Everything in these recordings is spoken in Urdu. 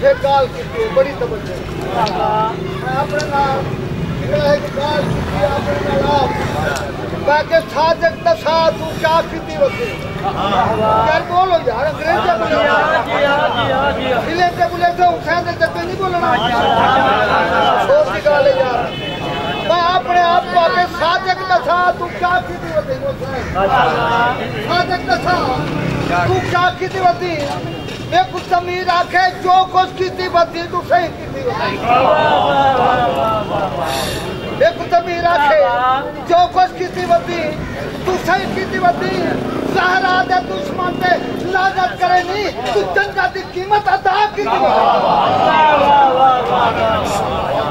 مجھے کال کی بڑی توجہ میں اپنے نام نکلا ہے کہ کال کی اپنے نام باقی صادق دسا تو کیا کیتی ہوتی یار بولو یار انگریزی بولو ملے تے بولے تو حسین دے تے نہیں بولنا سوچ کی گل ہے یار میں اپنے آپ کو آگے صادق دسا تو کیا کیتی ہوتی صادق دسا تو کیا کیتی ہوتی میں کچھ ضمیر آکھے جو کچھ کیتی ہوتی تو صحیح کیتی ہوتی میں کچھ ضمیر آکھے جو کچھ کیتی ہوتی تو صحیح کیتی ہوتی زہرا دے دشمن دے لعنت کرے نہیں تو جنگا دی قیمت ادا کیتی ہوتی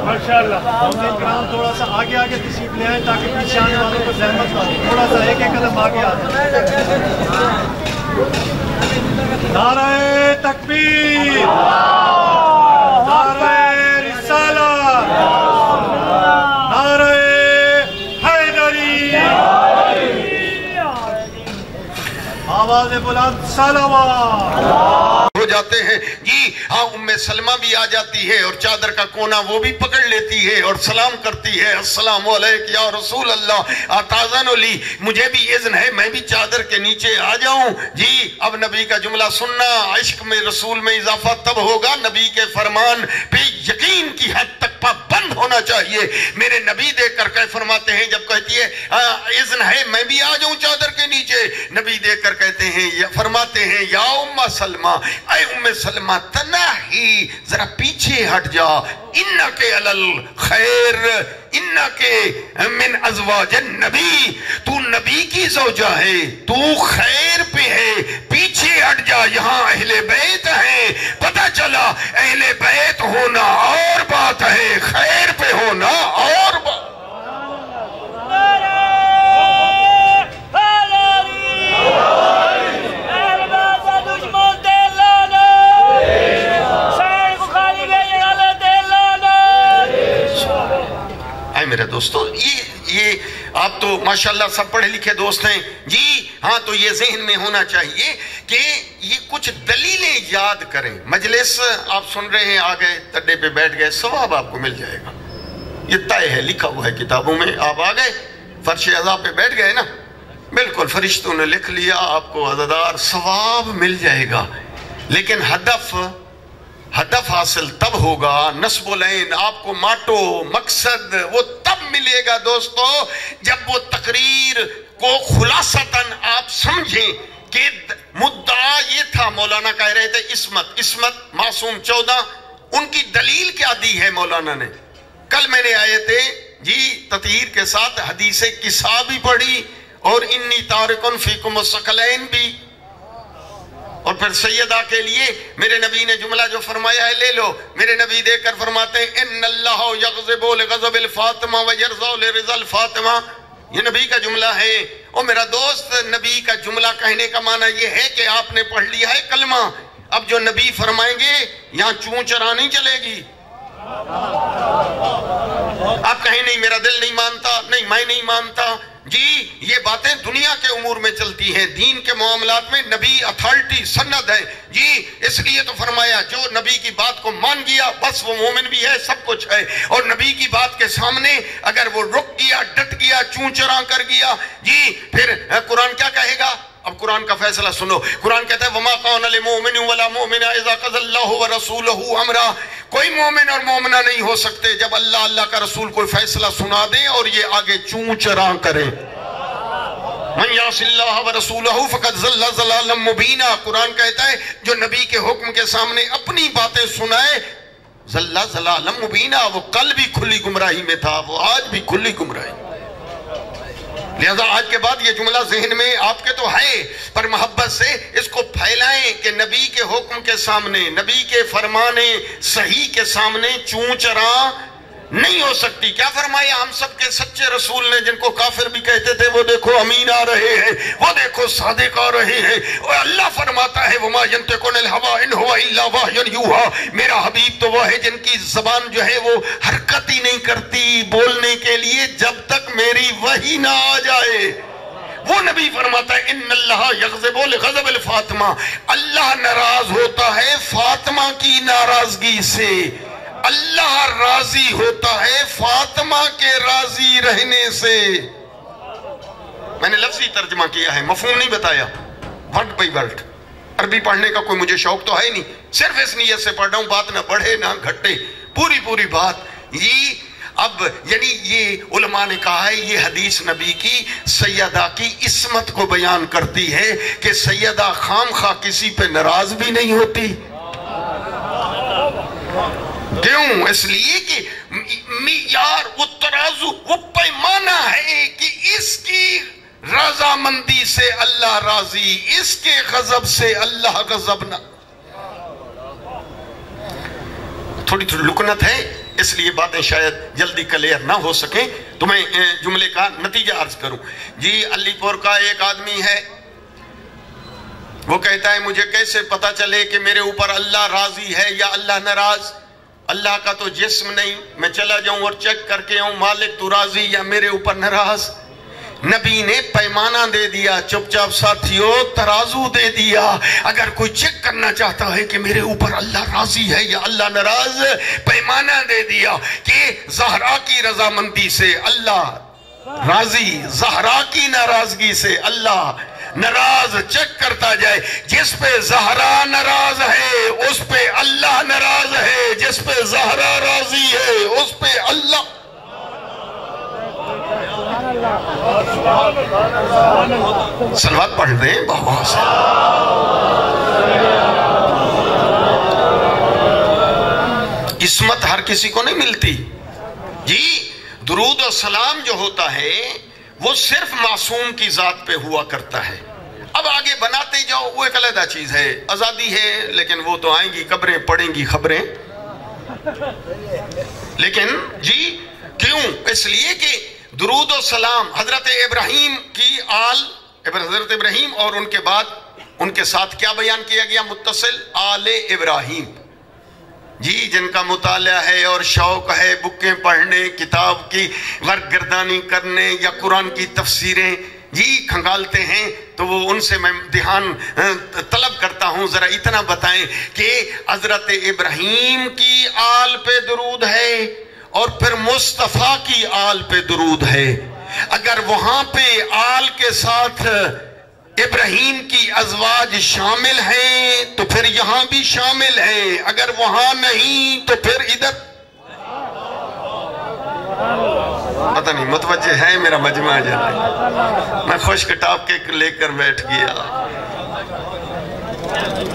ماشاءاللہ کرام تھوڑا سا آگے آگے تشریف لے آئیں تاکہ پیچھے آنے والوں کو زحمت نہ ہو تھوڑا سا ایک ایک قدم آگے آ جائیں نعرہ تکبیر نعرہ رسالت نعرہ حیدری آواز بلند صلوات ہو جاتے ہیں جی ہاں ام سلمہ بھی آ جاتی ہے اور چادر کا کونا وہ بھی پکڑ لیتی ہے اور سلام کرتی ہے السلام علیکم یا رسول اللہ آتازن علی مجھے بھی اذن ہے میں بھی چادر کے نیچے آ جاؤں جی اب نبی کا جملہ سننا عشق میں رسول میں اضافہ تب ہوگا نبی کے فرمان پہ یقین کی حد تک پابند ہونا چاہیے میرے نبی دیکھ کر کہ فرماتے ہیں جب کہتی ہے اذن ہے میں بھی آ جاؤں چادر کے نیچے نبی دیکھ کر کہتے ہیں فرماتے ہیں یا ام سلمہ اے ام سلمہ تناہی ذرا پیچھے ہٹ جا انکے علل خیر انکے من ازواج النبی تو نبی کی زوجہ ہے تو خیر پہ ہے پیچھے ہٹ جا یہاں اہل بیت ہیں پتہ چلا اہل بیت ہونا اور بات ہے خیر پہ ہونا اور بات میرے دوستو یہ آپ تو ماشاءاللہ سب پڑھے لکھے دوست ہیں جی ہاں تو یہ ذہن میں ہونا چاہیے کہ یہ کچھ دلیلیں یاد کریں مجلس آپ سن رہے ہیں آگئے تڈے پہ بیٹھ گئے ثواب آپ کو مل جائے گا یہ طے ہے لکھا ہوا ہے کتابوں میں آپ آگئے فرش عزا پہ بیٹھ گئے نا بالکل فرشتوں نے لکھ لیا آپ کو عزادار ثواب مل جائے گا لیکن ہدف حاصل تب ہوگا نصب العین آپ کو ماٹو مقصد وہ تب ملے گا دوستو جب وہ تقریر کو خلاصتاً آپ سمجھیں کہ مدعا یہ تھا مولانا کہہ رہے تھے عصمت معصوم 14 ان کی دلیل کیا دی ہے مولانا نے کل میں نے آئے تھے جی تطہیر کے ساتھ حدیث کسا بھی پڑھی اور انی تارکن فیکم الثقلین بھی اور پھر سیدہ کے لیے میرے نبی نے جملہ جو فرمایا ہے لے لو میرے نبی دیکھ کر فرماتے ہیں ان اللہ یغضب لغضب الفاطمہ ویرضا لرضا الفاطمہ یہ نبی کا جملہ ہے اور میرا دوست نبی کا جملہ کہنے کا معنی یہ ہے کہ آپ نے پڑھ لیا ہے کلمہ اب جو نبی فرمائیں گے یہاں چون چرا نہیں چلے گی آپ کہیں نہیں میرا دل نہیں مانتا نہیں میں نہیں مانتا جی یہ باتیں دنیا کے امور میں چلتی ہیں دین کے معاملات میں نبی اتھارٹی سند ہے جی اس لیے تو فرمایا جو نبی کی بات کو مان گیا بس وہ مومن بھی ہے سب کچھ ہے اور نبی کی بات کے سامنے اگر وہ رک گیا ڈٹ گیا چون چراں کر گیا جی پھر قرآن کیا کہے گا اب قرآن کا فیصلہ سنو قرآن کہتا ہے وَمَا قَوْنَ لِمُؤْمِنٍ وَلَا مُؤْمِنَ إِذَا قَضَى اللَّهُ وَرَسُولُهُ أَمْرًا کوئی مومن اور مومنہ نہیں ہو سکتے جب اللہ کا رسول کوئی فیصلہ سنا دے اور یہ آگے چون چراں کرے من یعص اللہ ورسولہ فقد ضل ضلالا مبینا قرآن کہتا ہے جو نبی کے حکم کے سامنے اپنی باتیں سنائے ضل ضلالا مبینا وہ کل بھی کھلی گمراہی میں تھا وہ آج بھی کھلی گمراہی لہذا آج کے بعد یہ جملہ ذہن میں آپ کے تو ہے پر محبت سے اس کو پھیلائیں کہ نبی کے حکم کے سامنے نبی کے فرمانے صحیح کے سامنے چون چراں نہیں ہو سکتی کیا فرمایا ہم سب کے سچے رسول نے جن کو کافر بھی کہتے تھے وہ دیکھو امین آ رہے ہیں وہ دیکھو صادق آ رہے ہیں اور اللہ فرماتا ہے وما ينطق عن الهوى ان هو الا وحی یوحى میرا حبیب تو وہ ہے جن کی زبان جو ہے وہ حرکت ہی نہیں کرتی بولنے کے لیے جب تک میری وحی نہ آ جائے وہ نبی فرماتا ہے ان اللہ یغضب لغضب الفاطمہ، اللہ ناراض ہوتا ہے فاطمہ کی ناراضگی سے، اللہ راضی ہوتا ہے فاطمہ کے راضی رہنے سے۔ میں نے لفظی ترجمہ کیا ہے، مفہوم نہیں بتایا، ورڈ بائی ورڈ۔ عربی پڑھنے کا کوئی مجھے شوق تو ہے نہیں، صرف اس نیت سے پڑھ رہا ہوں بات نہ بڑھے نہ گھٹے، پوری بات۔ یہ اب یعنی یہ علماء نے کہا ہے یہ حدیث نبی کی سیدہ کی عصمت کو بیان کرتی ہے کہ سیدہ خام خواہ کسی پہ ناراض بھی نہیں ہوتی۔ کیوں؟ اس لیے کہ معیار وہ ترازو وہ پیمانہ ہے کہ اس کی رضامندی سے اللہ راضی، اس کے غضب سے اللہ غضب نہ۔ تھوڑی لکنت ہے اس لیے باتیں شاید جلدی کلیئر نہ ہو سکیں، تو میں جملے کا نتیجہ عرض کروں۔ جی علی پور کا ایک آدمی ہے، وہ کہتا ہے مجھے کیسے پتا چلے کہ میرے اوپر اللہ راضی ہے یا اللہ ناراض؟ اللہ کا تو جسم نہیں، میں چلا جاؤں اور چیک کر کے آؤں مالک تو راضی یا میرے اوپر ناراض؟ نبی نے پیمانہ دے دیا، چپ چاپ ساتھیوں ترازو دے دیا۔ اگر کوئی چیک کرنا چاہتا ہے کہ میرے اوپر اللہ راضی ہے یا اللہ ناراض، پیمانہ دے دیا کہ زہرا کی رضامندی سے اللہ راضی، زہرا کی ناراضگی سے اللہ ناراض، چیک کرتا جائے۔ جس پہ زہرا ناراض ہے اس پہ اللہ ناراض ہے، جس پہ زہرا راضی ہے اس پہ اللہ۔ صلوات پڑھ دیں بابا سے۔ عصمت ہر کسی کو نہیں ملتی جی۔ درود و سلام جو ہوتا ہے وہ صرف معصوم کی ذات پہ ہوا کرتا ہے۔ اب آگے بناتے جاؤ وہ ایک علیحدہ چیز ہے، آزادی ہے، لیکن وہ تو آئیں گی قبریں پڑیں گی خبریں۔ لیکن جی کیوں؟ اس لیے کہ درود و سلام حضرت ابراہیم کی آل، حضرت ابراہیم اور ان کے بعد ان کے ساتھ کیا بیان کیا گیا؟ متصل آل ابراہیم جی، جن کا مطالعہ ہے اور شوق ہے بکیں پڑھنے، کتاب کی ورگردانی کرنے یا قرآن کی تفسیریں جی کھنگالتے ہیں، تو وہ ان سے میں دھیان طلب کرتا ہوں ذرا اتنا بتائیں کہ حضرت ابراہیم کی آل پہ درود ہے اور پھر مصطفیٰ کی آل پہ درود ہے۔ اگر وہاں پہ آل کے ساتھ ابراہیم کی ازواج شامل ہیں تو پھر یہاں بھی شامل ہیں، اگر وہاں نہیں تو پھر ادھر۔ پتہ نہیں متوجہ ہے میرا مجمع جانا، میں خوش کتاب کے لے کر بیٹھ گیا۔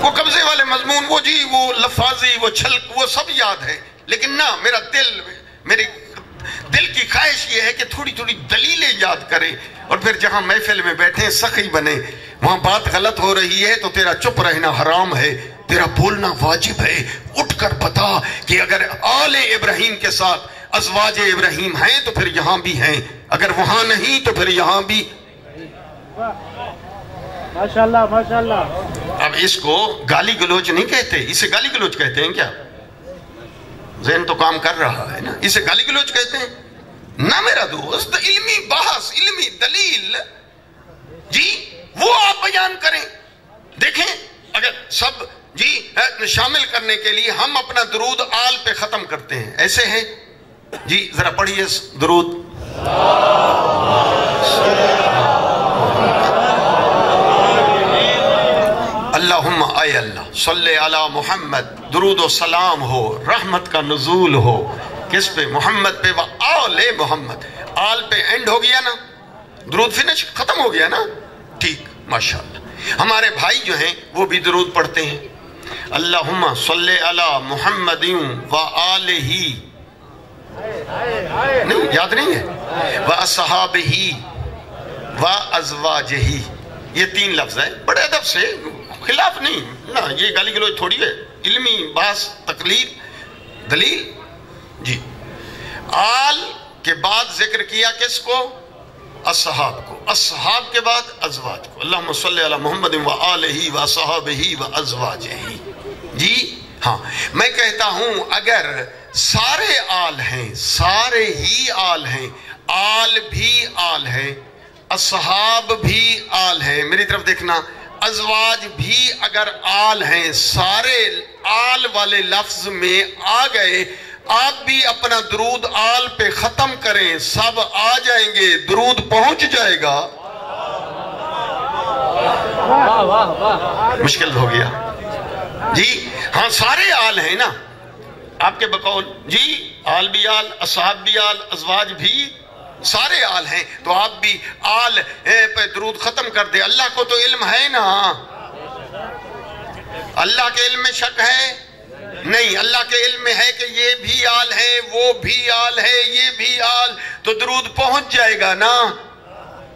وہ قبضے والے مضمون وہ جی وہ لفاظی وہ چھلک وہ سب یاد ہے، لیکن نہ میری دل کی خواہش یہ ہے کہ تھوڑی دلیلیں یاد کرے، اور پھر جہاں محفل میں بیٹھیں سخی بنے، وہاں بات غلط ہو رہی ہے تو تیرا چپ رہنا حرام ہے، تیرا بولنا واجب ہے۔ اٹھ کر بتا کہ اگر آل ابراہیم کے ساتھ ازواج ابراہیم ہیں تو پھر یہاں بھی ہیں، اگر وہاں نہیں تو پھر یہاں بھی۔ ماشاءاللہ ماشاءاللہ۔ اب اس کو گالی گلوچ نہیں کہتے، اسے گالی گلوچ کہتے ہیں کیا؟ ذہن تو کام کر رہا ہے نا، اسے گالی گلوچ کہتے ہیں نہ میرا دوست۔ علمی بحث، علمی دلیل جی وہ آپ بیان کریں۔ دیکھیں اگر سب جی شامل کرنے کے لیے ہم اپنا درود آل پہ ختم کرتے ہیں، ایسے ہے جی، ذرا پڑھیے درود۔ اللہم اے اللہ صلی علی محمد، درود و سلام ہو، رحمت کا نزول ہو، کس پہ؟ محمد پہ، و آل محمد۔ آل پہ اینڈ ہو گیا نا، درود فنش ختم ہو گیا نا، ٹھیک ماشاءاللہ۔ ہمارے بھائی جو ہیں وہ بھی درود پڑھتے ہیں، اللہم صلی علی محمد و آلہ، نہیں یاد نہیں ہے، و اصحابہ و ازواجہ، یہ 3 لفظ ہے، بڑے ادب سے، خلاف نہیں نا، یہ گالی گلوچ تھوڑی ہے، علمی بحث تقلید دلیل جی۔ آل کے بعد ذکر کیا کس کو؟ اصحاب کو، اصحاب کے بعد ازواج کو، اللہم صلی علی محمد و آلہ و اصحابہ و ازواجہ جی۔ ہاں میں کہتا ہوں اگر سارے آل ہیں، سارے ہی آل ہیں، آل بھی آل ہے، اصحاب بھی آل ہیں، میری طرف دیکھنا، ازواج بھی اگر آل ہیں، سارے آل والے لفظ میں آ گئے، آپ بھی اپنا درود آل پہ ختم کریں، سب آ جائیں گے، درود پہنچ جائے گا۔ مشکل ہو گیا جی؟ ہاں سارے آل ہیں نا آپ کے بقول، جی آل بھی آل، اصحاب بھی آل، ازواج بھی سارے آل ہیں، تو آپ بھی آل پہ درود ختم کر دے۔ اللہ کو تو علم ہے نا، اللہ کے علم میں شک ہے نہیں، اللہ کے علم میں ہے کہ یہ بھی آل ہے، وہ بھی آل ہے، یہ بھی آل، تو درود پہنچ جائے گا نا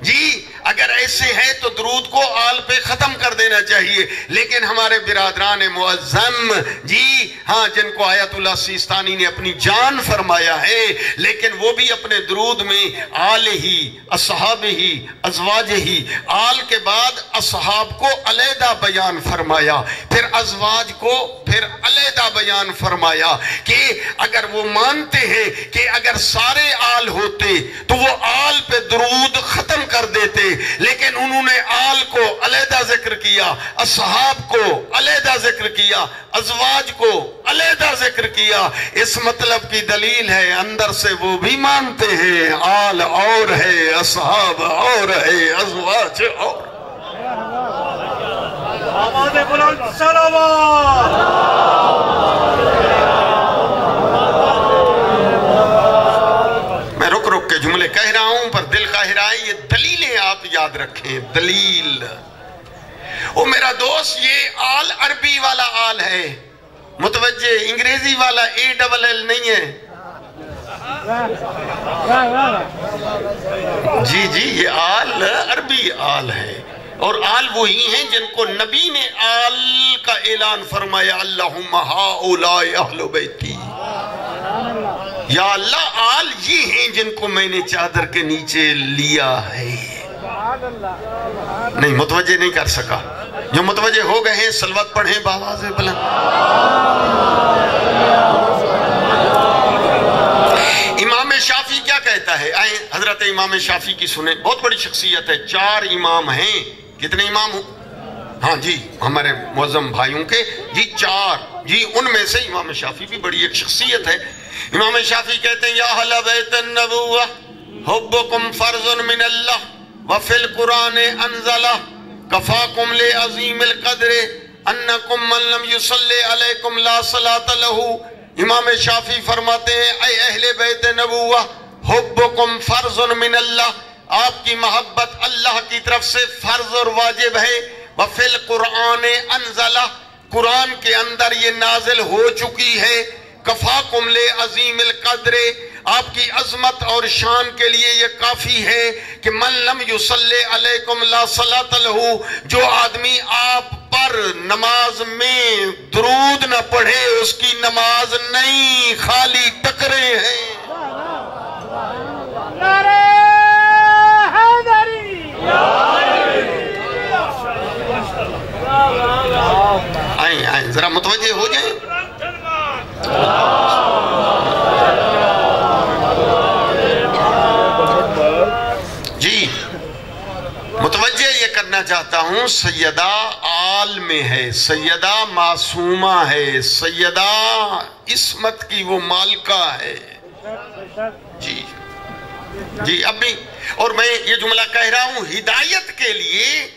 جی۔ اگر ایسے ہے تو درود کو آل پہ ختم کر دینا چاہیے، لیکن ہمارے برادران معظم جی ہاں جن کو آیت اللہ سیستانی نے اپنی جان فرمایا ہے، لیکن وہ بھی اپنے درود میں آل ہی، اصحاب ہی، ازواج ہی، آل کے بعد اصحاب کو علیحدہ بیان فرمایا، پھر ازواج کو پھر علیحدہ بیان فرمایا، کہ اگر وہ مانتے ہیں کہ اگر سارے آل ہوتے تو وہ آل پہ درود ختم کر دیتے، لیکن انہوں نے آل کو علیحدہ ذکر کیا، اصحاب کو علیحدہ ذکر کیا، ازواج کو علیحدہ ذکر کیا۔ اس مطلب کی دلیل ہے اندر سے وہ بھی مانتے ہیں آل اور ہے، اصحاب اور ہے، ازواج اور۔ آواز بلند صلوات۔ میں رک رک کے جملے کہہ رہا ہوں پر دل قاہر آئے، یہ دلیلیں آپ یاد رکھیں، دلیل۔ او میرا دوست، یہ آل عربی والا آل ہے، متوجہ انگریزی والا ALL نہیں ہے جی یہ آل عربی آل ہے، اور آل وہی ہیں جن کو نبی نے آل کا اعلان فرمایا، اللہم ہؤلاء اہل بیتی، یا اللہ آل یہ ہیں جن کو میں نے چادر کے نیچے لیا ہے۔ نہیں متوجہ نہیں کر سکا، جو متوجہ ہو گئے ہیں صلوات پڑھیں بآواز بلند۔ امام شافعی کیا کہتا ہے؟ آئیں حضرت امام شافعی کی سنیں، بہت بڑی شخصیت ہے، 4 امام ہیں، کتنے امام ہوں؟ ہاں جی ہمارے معظم بھائیوں کے جی 4، جی ان میں سے امام شافعی بھی بڑی ایک شخصیت ہے۔ امام شافعی کہتے ہیں یا اہل بیت النبوہ حبکم فرض من اللہ وفی القرآن انزلہ کفاکم لعظیم القدر انکم من لم یصلی علیکم لا صلاۃ لہ۔ امام شافعی فرماتے ہیں اے اہل بیت نبوہ حبکم فرض من اللہ، آپ کی محبت اللہ کی طرف سے فرض اور واجب ہے، وفی القرآن انزلہ، قرآن کے اندر یہ نازل ہو چکی ہے، کفاکم لعظیم القدر، آپ کی عظمت اور شان کے لیے یہ کافی ہے کہ من لم یصلی علیکم لا صلاۃ لہ، جو آدمی آپ پر نماز میں درود نہ پڑھے اس کی نماز نہیں، خالی ٹکرے ہیں۔ نعرہ حیدری، آئیں ذرا متوجہ ہو جائیں۔ جی متوجہ یہ کرنا چاہتا ہوں، سیدہ آل میں ہے، سیدہ معصومہ ہے، سیدہ عصمت کی وہ مالکہ ہے جی اب بھی، اور میں یہ جملہ کہہ رہا ہوں ہدایت کے لیے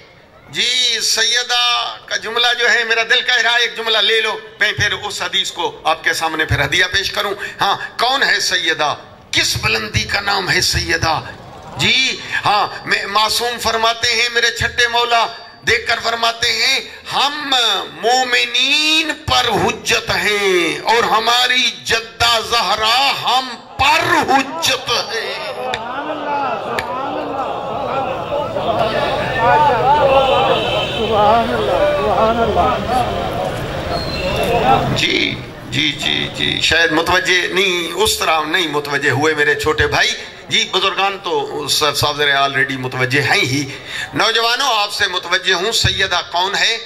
جی۔ سیدہ کا جملہ جو ہے میرا دل کہہ رہا ہے ایک جملہ لے لو، میں پھر اس حدیث کو آپ کے سامنے پھر ہدیہ پیش کروں۔ ہاں کون ہے سیدہ؟ کس بلندی کا نام ہے سیدہ؟ جی ہاں معصوم فرماتے ہیں میرے چھٹے مولا دیکھ کر فرماتے ہیں ہم مومنین پر حجت ہیں اور ہماری جدہ زہرا ہم پر حجت ہے۔ جی شاید متوجہ نہیں، اس طرح نہیں متوجہ ہوئے میرے چھوٹے بھائی جی۔ بزرگان تو صاحب آلریڈی متوجہ ہیں ہی، نوجوانوں آپ سے متوجہ ہوں سیدہ کون ہے؟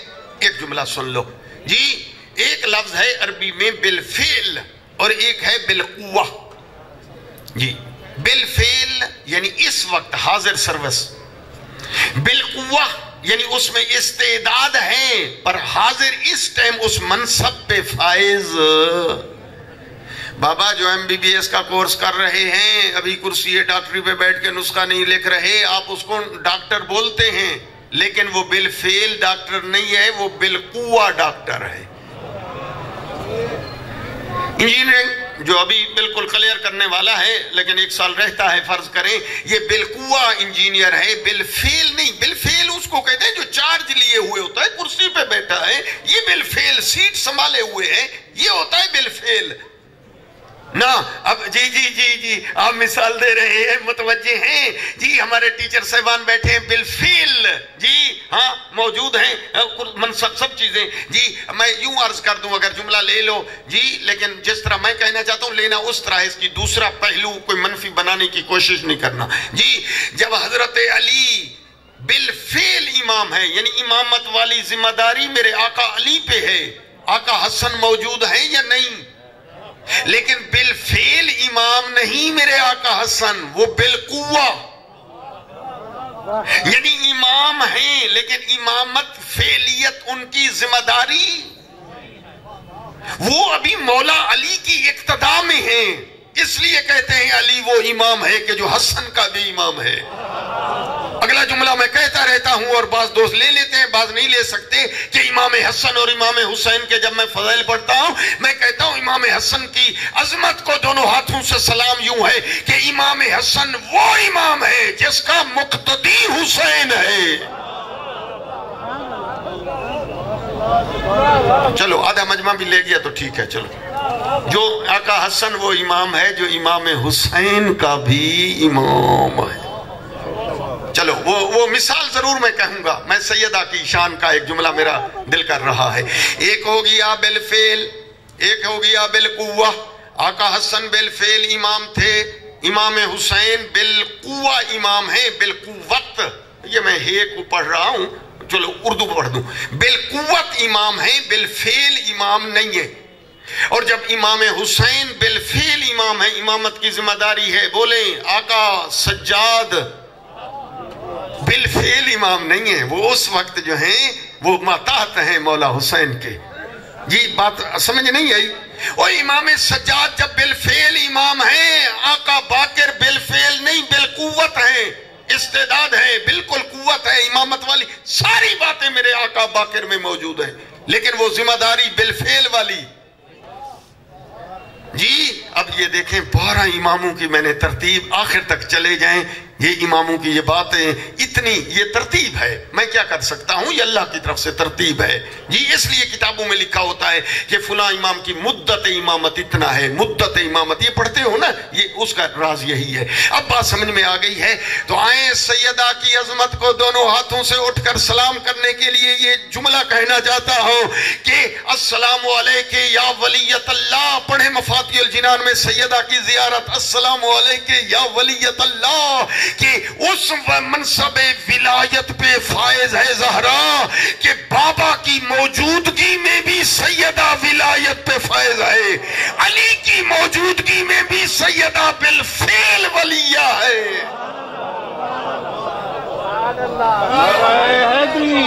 ایک جملہ سن لو جی۔ ایک لفظ ہے عربی میں بالفعل اور ایک ہے بالقوہ جی۔ بالفعل یعنی اس وقت حاضر سروس، بالقوہ یعنی اس میں استعداد ہے، پر حاضر اس ٹائم اس منصب پہ فائز۔ بابا جو MBBS کا کورس کر رہے ہیں، ابھی کرسی ڈاکٹری پہ بیٹھ کے نسخہ نہیں لکھ رہے، آپ اس کو ڈاکٹر بولتے ہیں، لیکن وہ بالفعل ڈاکٹر نہیں ہے، وہ بالقوہ ڈاکٹر ہے۔ انجینئرنگ جو ابھی بالکل کلیئر کرنے والا ہے لیکن 1 سال رہتا ہے، فرض کریں یہ بالقوہ انجینئر ہے، بالفعل نہیں۔ بالفعل اس کو کہتے ہیں جو چارج لیے ہوئے ہوتا ہے، کرسی پہ بیٹھا ہے، یہ بالفعل سیٹ سنبھالے ہوئے ہے، یہ ہوتا ہے بالفعل نا۔ اب جی آپ مثال دے رہے ہیں، متوجہ ہیں جی، ہمارے ٹیچر صاحبان بیٹھے ہیں بالفعل، جی ہاں موجود ہیں، منصب سب چیزیں جی۔ میں یوں عرض کر دوں، اگر جملہ لے لو جی، لیکن جس طرح میں کہنا چاہتا ہوں لینا اس طرح، اس کی دوسرا پہلو کوئی منفی بنانے کی کوشش نہیں کرنا جی۔ جب حضرت علی بالفعل امام ہے، یعنی امامت والی ذمہ داری میرے آقا علی پہ ہے، آقا حسن موجود ہے یا نہیں، لیکن بالفعل امام نہیں میرے آقا حسن، وہ بالقوہ یعنی امام ہیں، لیکن امامت فعلیت ان کی ذمہ داری وہ ابھی مولا علی کی اقتداء میں ہیں، اس لیے کہتے ہیں علی وہ امام ہے کہ جو حسن کا بھی امام ہے۔ اگلا جملہ میں کہتا رہتا ہوں اور بعض دوست لے لیتے ہیں، بعض نہیں لے سکتے، کہ امام حسن اور امام حسین کے جب میں فضائل پڑھتا ہوں، میں کہتا ہوں امام حسن کی عظمت کو دونوں ہاتھوں سے سلام یوں ہے کہ امام حسن وہ امام ہے جس کا مقتدی حسین ہے۔ چلو آدھا مجمع بھی لے گیا تو ٹھیک ہے، چلو جو آقا حسن وہ امام ہے جو امام حسین کا بھی امام ہے۔ چلو وہ مثال ضرور میں کہوں گا، میں سیدہ کی شان کا ایک جملہ میرا دل کر رہا ہے۔ ایک ہو گیا بالفعل، ایک ہو گیا بالقوہ۔ آقا حسن بالفعل امام تھے، امام حسین بالقوہ امام ہیں، بالقوت، یہ میں ہے کو پڑھ رہا ہوں، چلو اردو پڑھ دوں، بالقوت امام ہیں، بالفعل امام نہیں ہے۔ اور جب امام حسین بالفعل امام ہے، امامت کی ذمہ داری ہے، بولیں آقا سجاد بالفعل امام نہیں ہے، وہ اس وقت جو ہیں وہ ماتحت ہیں مولا حسین کے۔ جی بات سمجھ نہیں آئی؟ اور امام سجاد جب بالفعل امام ہیں، آقا باقر بالفعل نہیں بالقوت ہیں، استعداد ہے، بالکل قوت ہے، امامت والی ساری باتیں میرے آقا باقر میں موجود ہیں، لیکن وہ ذمہ داری بالفعل والی۔ جی اب یہ دیکھیں 12 اماموں کی میں نے ترتیب، آخر تک چلے جائیں، یہ اماموں کی یہ باتیں اتنی، یہ ترتیب ہے، میں کیا کر سکتا ہوں، یہ اللہ کی طرف سے ترتیب ہے جی۔ اس لیے کتابوں میں لکھا ہوتا ہے کہ فلاں امام کی مدت امامت اتنا ہے، مدت امامت، یہ پڑھتے ہو نا، یہ اس کا راز یہی ہے۔ اب بات سمجھ میں آ گئی ہے تو آئیں سیدہ کی عظمت کو دونوں ہاتھوں سے اٹھ کر سلام کرنے کے لیے یہ جملہ کہنا چاہتا ہوں کہ السلام علیکہ یا ولیت اللہ، پڑھیں مفاتیح الجنان میں سیدہ کی زیارت، السلام علیکہ یا ولیت اللہ، کہ اس منصب ولایت پہ فائز ہے زہرا کہ بابا کی موجودگی میں بھی سیدہ ولایت پہ فائز ہے، علی کی موجودگی میں بھی سیدہ بالفعل ولیہ ہے۔ جی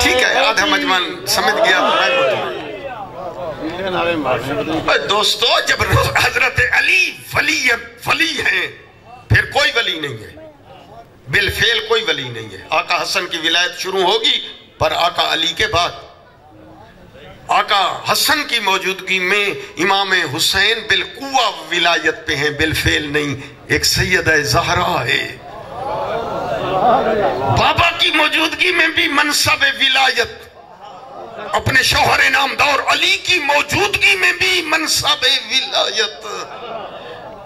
ٹھیک ہے، آدھا مجمع سمجھ گیا تو دوستو جب حضرت علی ولی ہیں، پھر کوئی ولی نہیں ہے، بالفعل کوئی ولی نہیں ہے۔ آقا حسن کی ولایت شروع ہوگی پر آقا علی کے بعد، آقا حسن کی موجودگی میں امام حسین بالقوہ ولایت پہ ہیں، بالفعل نہیں۔ ایک سیدہ زہرا ہے، بابا کی موجودگی میں بھی منصب ولایت، اپنے شوہر نامدار علی کی موجودگی میں بھی منصب ولایت۔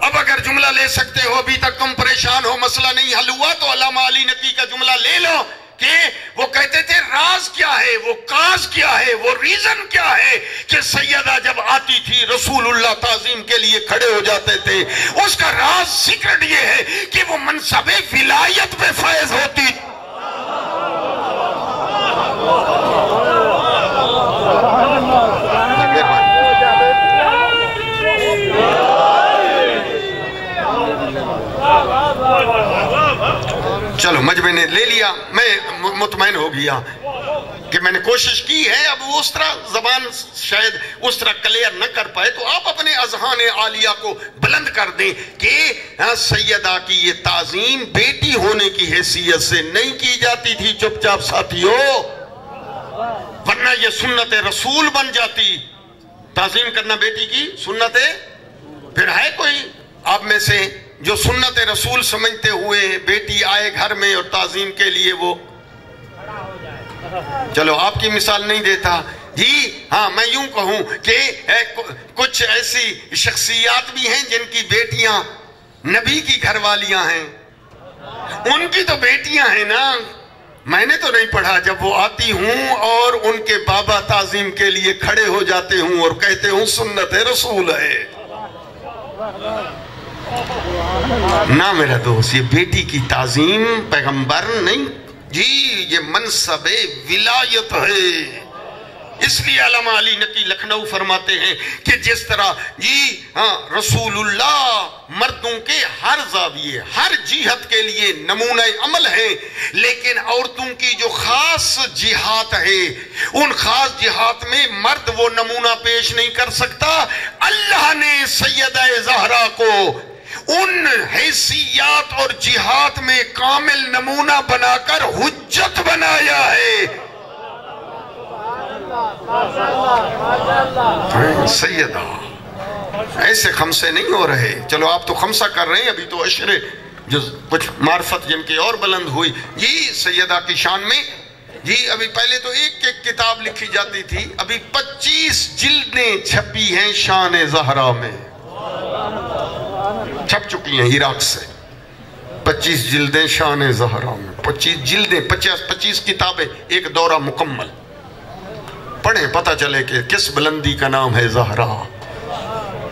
اب اگر جملہ لے سکتے ہو، ابھی تک تم پریشان ہو، مسئلہ نہیں حل ہوا، تو علامہ علی نقی کا جملہ لے لو کہ وہ کہتے تھے راز کیا ہے، وہ کاز کیا ہے، وہ ریزن کیا ہے کہ سیدہ جب آتی تھی رسول اللہ تعظیم کے لیے کھڑے ہو جاتے تھے۔ اس کا راز سیکرٹ یہ ہے کہ وہ منصب ولایت پہ فائز ہوتی۔ گیا، میں مطمئن ہو گیا کہ میں نے کوشش کی ہے. اب وہ اس طرح زبان شاید اس طرح کلیئر نہ کر پائے تو آپ اپنے اذہان عالیہ کو بلند کر دیں کہ سیدہ کی یہ تعظیم بیٹی ہونے کی حیثیت سے نہیں کی جاتی تھی چپ چاپ ساتھیو، ورنہ یہ سنت رسول بن جاتی. تعظیم کرنا بیٹی کی سنت ہے. پھر ہے کوئی آپ میں سے جو سنت رسول سمجھتے ہوئے بیٹی آئے گھر میں اور تعظیم کے لیے وہ، چلو آپ کی مثال نہیں دیتا جی، ہاں میں یوں کہوں کہ کچھ ایسی شخصیات بھی ہیں جن کی بیٹیاں نبی کی گھر والیاں ہیں، ان کی تو بیٹیاں ہیں نا. میں نے تو نہیں پڑھا جب وہ آتی ہوں اور ان کے بابا تعظیم کے لیے کھڑے ہو جاتے ہوں اور کہتے ہوں سنت رسول ہے. نہ میرا دوست، یہ بیٹی کی تعظیم پیغمبر نہیں جی، یہ منصب ولایت ہے. اس لیے علامہ علی نقی لکھنؤ فرماتے ہیں کہ جس طرح جی رسول اللہ مردوں کے ہر زاویے ہر جہت کے لیے نمونہ عمل ہے، لیکن عورتوں کی جو خاص جہات ہے ان خاص جہات میں مرد وہ نمونہ پیش نہیں کر سکتا. اللہ نے سیدہ زہرا کو ان حیثیات اور جہات میں کامل نمونہ بنا کر حجت بنایا ہے. سیدہ ایسے خمسے نہیں ہو رہے. چلو آپ تو خمسہ کر رہے ہیں، ابھی تو عشرے جو کچھ معرفت جن کی اور بلند ہوئی جی سیدہ کی شان میں. جی ابھی پہلے تو ایک کتاب لکھی جاتی تھی، ابھی 25 جلدیں چھپی ہیں شان زہرا میں، چھپ چکی ہیں عراق سے. 25 جلدیں شان زہرا میں، 25 جلدیں، 25 کتابیں، ایک دورہ مکمل. پڑھیں پتہ چلے کہ کس بلندی کا نام ہے زہرا،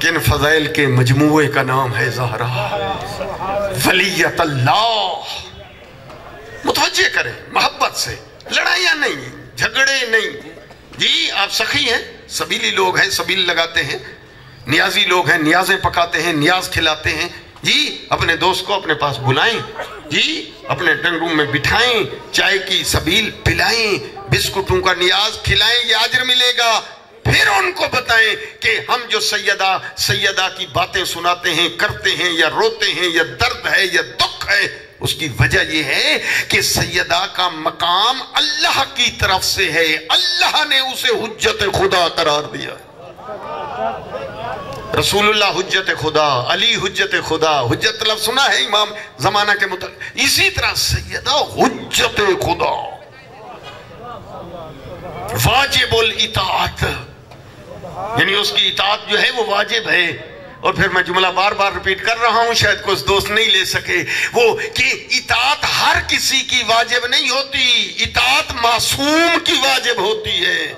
کن فضائل کے مجموعے کا نام ہے زہرا. ولیت اللہ. متوجہ کریں محبت سے، لڑائیاں نہیں، جھگڑے نہیں. جی آپ سخی ہیں، سبیلی لوگ ہیں، سبیل لگاتے ہیں، نیازی لوگ ہیں، نیازیں پکاتے ہیں، نیاز کھلاتے ہیں. جی اپنے دوست کو اپنے پاس بلائیں، جی اپنے ڈنگ روم میں بٹھائیں، چائے کی سبیل پلائیں، بسکٹوں کا نیاز کھلائیں، یہ اجر ملے گا. پھر ان کو بتائیں کہ ہم جو سیدہ کی باتیں سناتے ہیں، کرتے ہیں یا روتے ہیں یا درد ہے یا دکھ ہے، اس کی وجہ یہ ہے کہ سیدہ کا مقام اللہ کی طرف سے ہے. اللہ نے اسے حجت خدا قرار دیا. رسول اللہ حجت خدا، علی حجت خدا. حجت لفظ سنا ہے امام زمانہ کے متعلق. اسی طرح سیدہ حجت خدا، واجب الاطاعت، یعنی اس کی اطاعت جو ہے وہ واجب ہے. اور پھر میں جملہ بار بار ریپیٹ کر رہا ہوں، شاید کچھ دوست نہیں لے سکے، وہ کہ اطاعت ہر کسی کی واجب نہیں ہوتی، اطاعت معصوم کی واجب ہوتی ہے.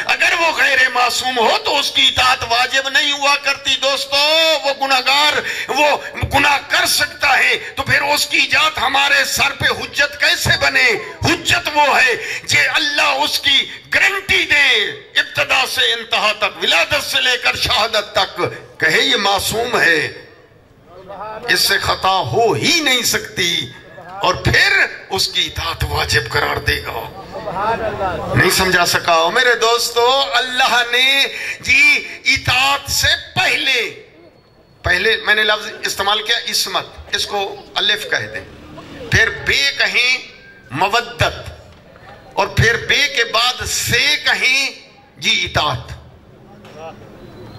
اگر وہ غیر معصوم ہو تو اس کی اطاعت واجب نہیں ہوا کرتی. دوستو وہ گناہگار، وہ گناہ کر سکتا ہے، تو پھر اس کی اطاعت ہمارے سر پہ حجت کیسے بنے؟ حجت وہ ہے کہ اللہ اس کی گارنٹی دے ابتدا سے انتہا تک، ولادت سے لے کر شہادت تک، کہے یہ معصوم ہے، اس سے خطا ہو ہی نہیں سکتی، اور پھر اس کی اطاعت واجب قرار دے گا. نہیں سمجھا سکا میرے دوستو؟ اللہ نے جی اطاعت سے پہلے میں نے لفظ استعمال کیا عصمت، اس کو الف کہہ دیں، پھر بے کہیں مودت، اور پھر بے کے بعد سے کہیں جی اطاعت.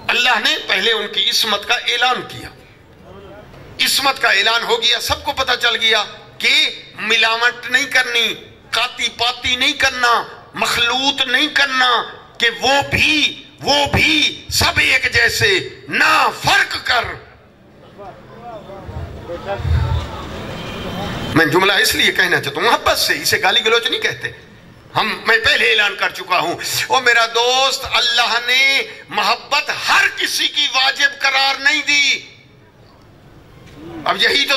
اللہ نے پہلے ان کی عصمت کا اعلان کیا. عصمت کا اعلان ہو گیا، سب کو پتہ چل گیا کہ ملاوٹ نہیں کرنی، قاتی پاتی نہیں کرنا، مخلوط نہیں کرنا، کہ وہ بھی سب ایک جیسے، نہ فرق کر. میں جملہ اس لیے کہنا چاہتا ہوں محبت سے، اسے گالی گلوچ نہیں کہتے. میں پہلے اعلان کر چکا ہوں. او میرا دوست، اللہ نے محبت ہر کسی کی واجب قرار نہیں دی. اب یہی تو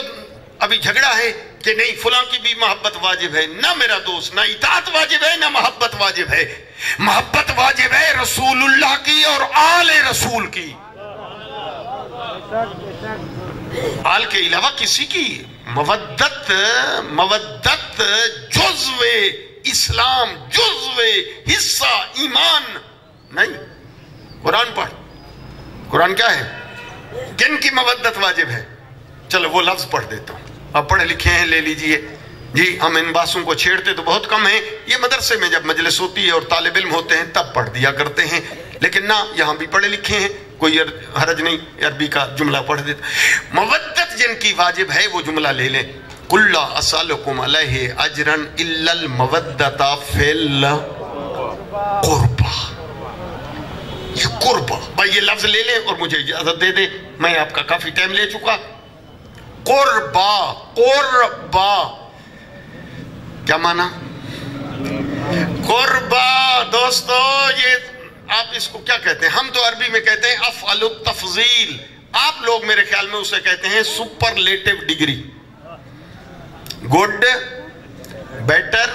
ابھی جھگڑا ہے کہ نہیں فلاں کی بھی محبت واجب ہے. نہ میرا دوست، نہ اطاعت واجب ہے، نہ محبت واجب ہے. محبت واجب ہے رسول اللہ کی اور آل رسول کی. آل کے علاوہ کسی کی مودت جزو اسلام، جزو حصہ ایمان نہیں. قرآن پڑھ. قرآن کیا ہے؟ کن کی مودت واجب ہے؟ چلو وہ لفظ پڑھ دیتا ہوں. آپ پڑھے لکھے ہیں، لے لیجئے. جی ہم ان باسوں کو چھیڑتے تو بہت کم ہیں. یہ مدرسے میں جب مجلس ہوتی ہے اور طالب علم ہوتے ہیں تب پڑھ دیا کرتے ہیں، لیکن نہ یہاں بھی پڑھے لکھے ہیں، کوئی حرج نہیں، عربی کا جملہ پڑھ دیتا. مودت جن کی واجب ہے وہ جملہ لے لیں. قُلْ لَا أَسْأَلُكُمْ عَلَيْهِ أَجْرًا إِلَّا الْمَوَدَّةَ فِي الْقُرْبَى. یہ قربہ بھائی یہ لفظ لے لیں اور مجھے اجازت دے دیں، میں آپ کا کافی ٹائم لے چکا. قربہ، قربہ کیا معنی؟ قربہ دوستو یہ آپ اس کو کیا کہتے ہیں؟ ہم تو عربی میں کہتے ہیں افعل التفضیل، آپ لوگ میرے خیال میں اسے کہتے ہیں superlative degree. Good, better,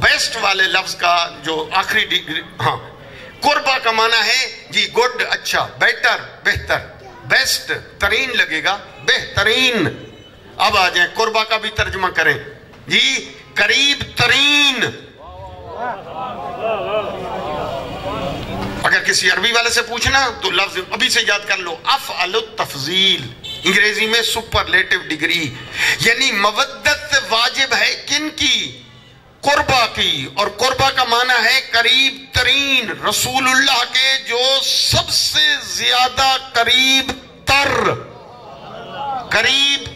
best والے لفظ کا جو آخری ڈگری. ہاں قربہ کا معنی ہے جی گڈ اچھا، بیٹر بہتر، بیسٹ ترین لگے گا بہترین. اب آ جائیں قربہ کا بھی ترجمہ کریں جی قریب ترین. اگر کسی عربی والے سے پوچھنا تو لفظ ابھی سے یاد کر لو، افعل التفضیل، انگریزی میں سپرلیٹو ڈگری. یعنی مودت واجب ہے کن کی؟ قربہ کی. اور قربہ کا معنی ہے قریب ترین، رسول اللہ کے جو سب سے زیادہ قریب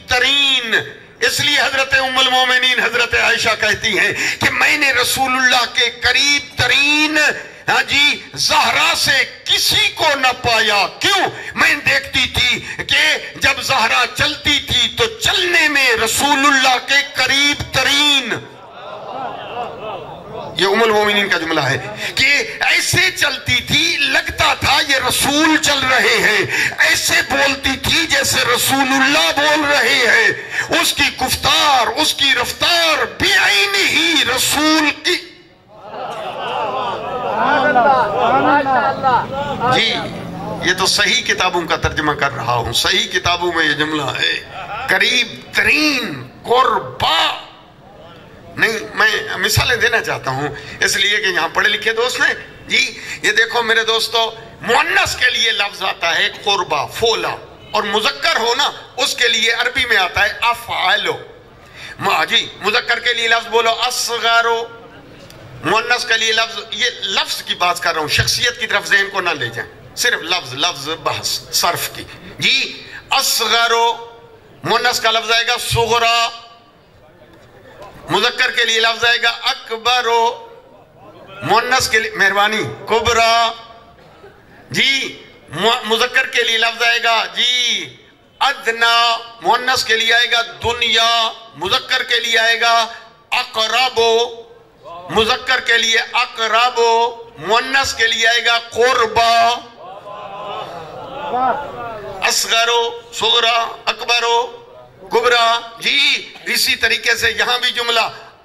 ترین. اس لیے حضرت ام المومنین حضرت عائشہ کہتی ہیں کہ میں نے رسول اللہ کے قریب ترین زہرا سے کسی کو نہ پایا. کیوں؟ میں دیکھتی تھی کہ جب زہرا چلتی تھی تو چلنے میں رسول اللہ کے قریب ترین. یہ ام المومنین کا جملہ ہے کہ ایسے چلتی تھی لگتا تھا یہ رسول چل رہے ہیں، ایسے بولتی تھی جیسے رسول اللہ بول رہے ہیں. اس کی گفتار، اس کی رفتار بعین ہی رسول کی. جی یہ تو صحیح کتابوں کا ترجمہ کر رہا ہوں، صحیح کتابوں میں یہ جملہ ہے قریب ترین قربا. نہیں میں مثالیں دینا چاہتا ہوں اس لیے کہ یہاں پڑھے لکھے دوست ہیں. جی یہ دیکھو میرے دوستو، مؤنث کے لیے لفظ آتا ہے قربا، فولا، اور مذکر ہونا اس کے لیے عربی میں آتا ہے افعالو. جی مذکر کے لیے لفظ بولو اصغرو، مؤنث کے لیے لفظ، یہ لفظ کی بات کر رہا ہوں، شخصیت کی طرف ذہن کو نہ لے جائیں، صرف لفظ بحث صرف کی. جی اصغرو مؤنث کا لفظ آئے گا صغرا، مذکر کے لیے لفظ آئے گا اکبرو، مؤنث کے لیے مہربانی کبرا. جی مذکر کے لیے لفظ آئے گا جی ادنا، مؤنث کے لیے آئے گا دنیا، مذکر کے لیے آئے گا اقربو، مذکر کے لیے اقربو، مؤنث کے لیے آئے گا قربا. اصغرو، صغرا، اکبرو، کبرا. جی اسی طریقے سے یہاں بھی جملہ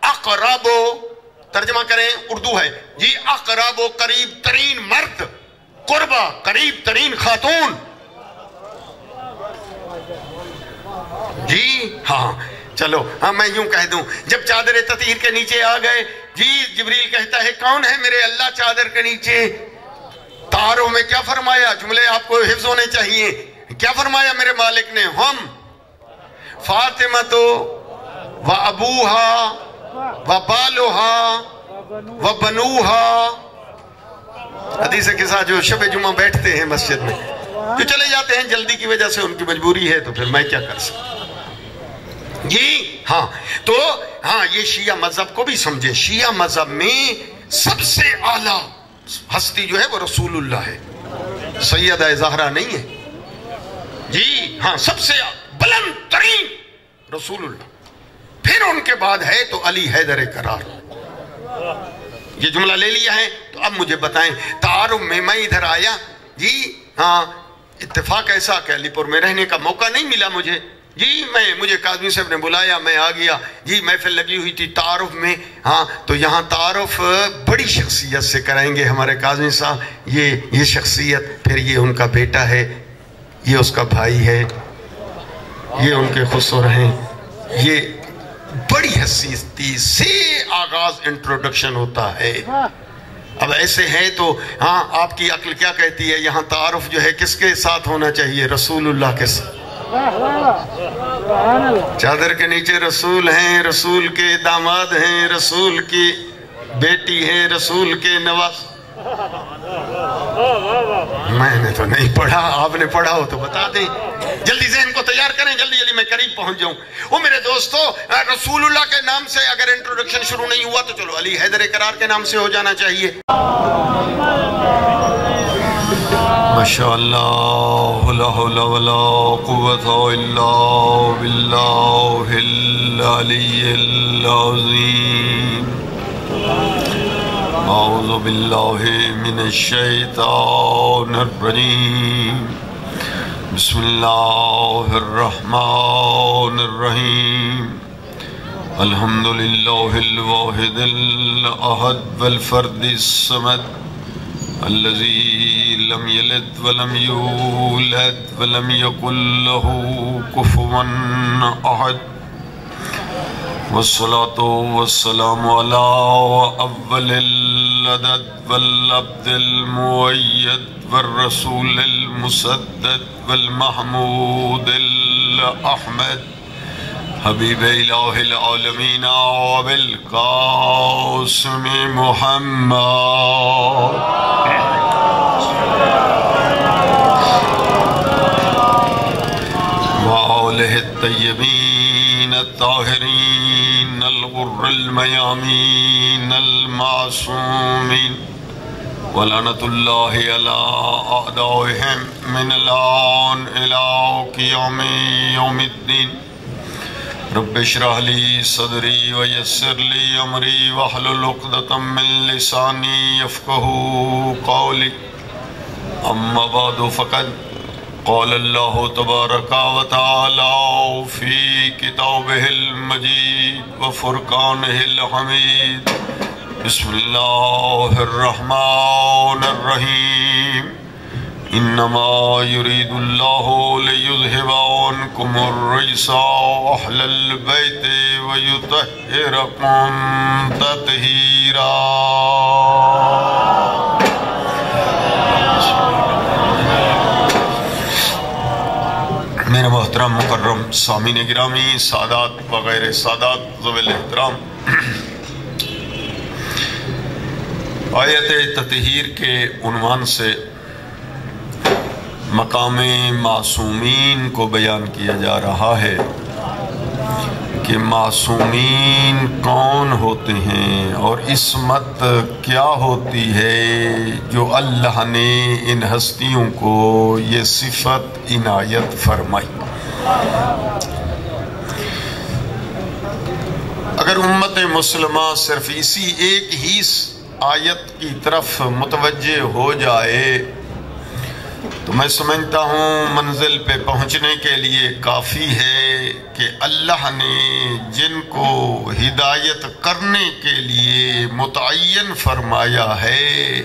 اقربو ترجمہ کریں، اردو ہے جی اقربو قریب ترین مرد، قربا قریب ترین خاتون. جی ہاں چلو ہاں میں یوں کہہ دوں، جب چادر تطہیر کے نیچے آ گئے جی جبریل کہتا ہے کون ہے میرے اللہ چادر کے نیچے؟ تعارف میں کیا فرمایا؟ جملے آپ کو حفظ ہونے چاہیے. کیا فرمایا میرے مالک نے؟ ہم فاطمہ و ابوہا و بالوہا و بنوہا. حدیث کے ساتھ جو شب جمعہ بیٹھتے ہیں مسجد میں جو چلے جاتے ہیں جلدی کی وجہ سے، ان کی مجبوری ہے تو پھر میں کیا کر سکتا. جی ہاں تو ہاں یہ شیعہ مذہب کو بھی سمجھے. شیعہ مذہب میں سب سے اعلیٰ ہستی جو ہے وہ رسول اللہ ہے، سیدہ زہرا نہیں ہے. جی ہاں سب سے بلند ترین رسول اللہ، پھر ان کے بعد ہے تو علی حیدر کرار. یہ جملہ لے لیا ہے تو اب مجھے بتائیں تعارف میں ادھر آیا جی ہاں اتفاق ایسا کہ علی پور میں رہنے کا موقع نہیں ملا مجھے. جی مجھے کاظمی صاحب نے بلایا، میں آ گیا. جی محفل لگی ہوئی تھی تعارف میں، ہاں تو یہاں تعارف بڑی شخصیت سے کرائیں گے ہمارے کاظمی صاحب. یہ شخصیت، پھر یہ ان کا بیٹا ہے، یہ اس کا بھائی ہے، یہ ان کے خسر ہیں. یہ بڑی حسیتی سے آغاز انٹروڈکشن ہوتا ہے. اب ایسے ہے تو ہاں آپ کی عقل کیا کہتی ہے؟ یہاں تعارف جو ہے کس کے ساتھ ہونا چاہیے؟ رسول اللہ کے ساتھ. چادر کے نیچے رسول ہیں، رسول کے داماد ہیں، رسول کی بیٹی ہیں، رسول کے نواز. میں نے تو نہیں پڑھا، آپ نے پڑھا ہو تو بتا دیں. جلدی ذہن کو تیار کریں، جلدی جلدی میں قریب پہنچ جاؤں. وہ میرے دوستو، رسول اللہ کے نام سے اگر انٹروڈکشن شروع نہیں ہوا تو چلو علی حیدر کرار کے نام سے ہو جانا چاہیے. ماشاءاللہ لا حول ولا قوت الا باللہ العلی العظیم. اعوذ باللہ من الشیطان الرجیم. بسم اللہ الرحمن الرحیم. الحمدللہ الواحد الاحد والفرد الصمد الذي لم يلد ولم يولد ولم يكن له كفوا أحد. والصلاة والسلام على أول العدد والعبد المؤيد والرسول المسدد والمحمود الأحمد حبیب الہ العالمین وبالقاسم محمد وآلہ الطیبین الطاہرین الغر المیامین المعصومین ولعنت اللہ علی اعدائهم من الآن الى قیام یوم الدین. رب اشرح لي صدري ويسر لي امري واحلل عقدة من لساني يفقهوا قولي. اما بعد فقد قال الله تبارك وتعالى في كتابه المجيد وفرقانه الحميد. بسم الله الرحمن الرحيم. انما يريد الله ليذهب عنكم الرجس اهل البيت ويطهركم تطهيرا. میرے محترم مکرم سامعین گرامی، سادات وغیر سادات ذوی الاحترام، آیت تطہیر کے عنوان سے مقام معصومین کو بیان کیا جا رہا ہے کہ معصومین کون ہوتے ہیں اور عصمت کیا ہوتی ہے جو اللہ نے ان ہستیوں کو یہ صفت عنایت فرمائی. اگر امت مسلمہ صرف اسی ایک ہی آیت کی طرف متوجہ ہو جائے تو میں سمجھتا ہوں منزل پہ پہنچنے کے لیے کافی ہے کہ اللہ نے جن کو ہدایت کرنے کے لیے متعین فرمایا ہے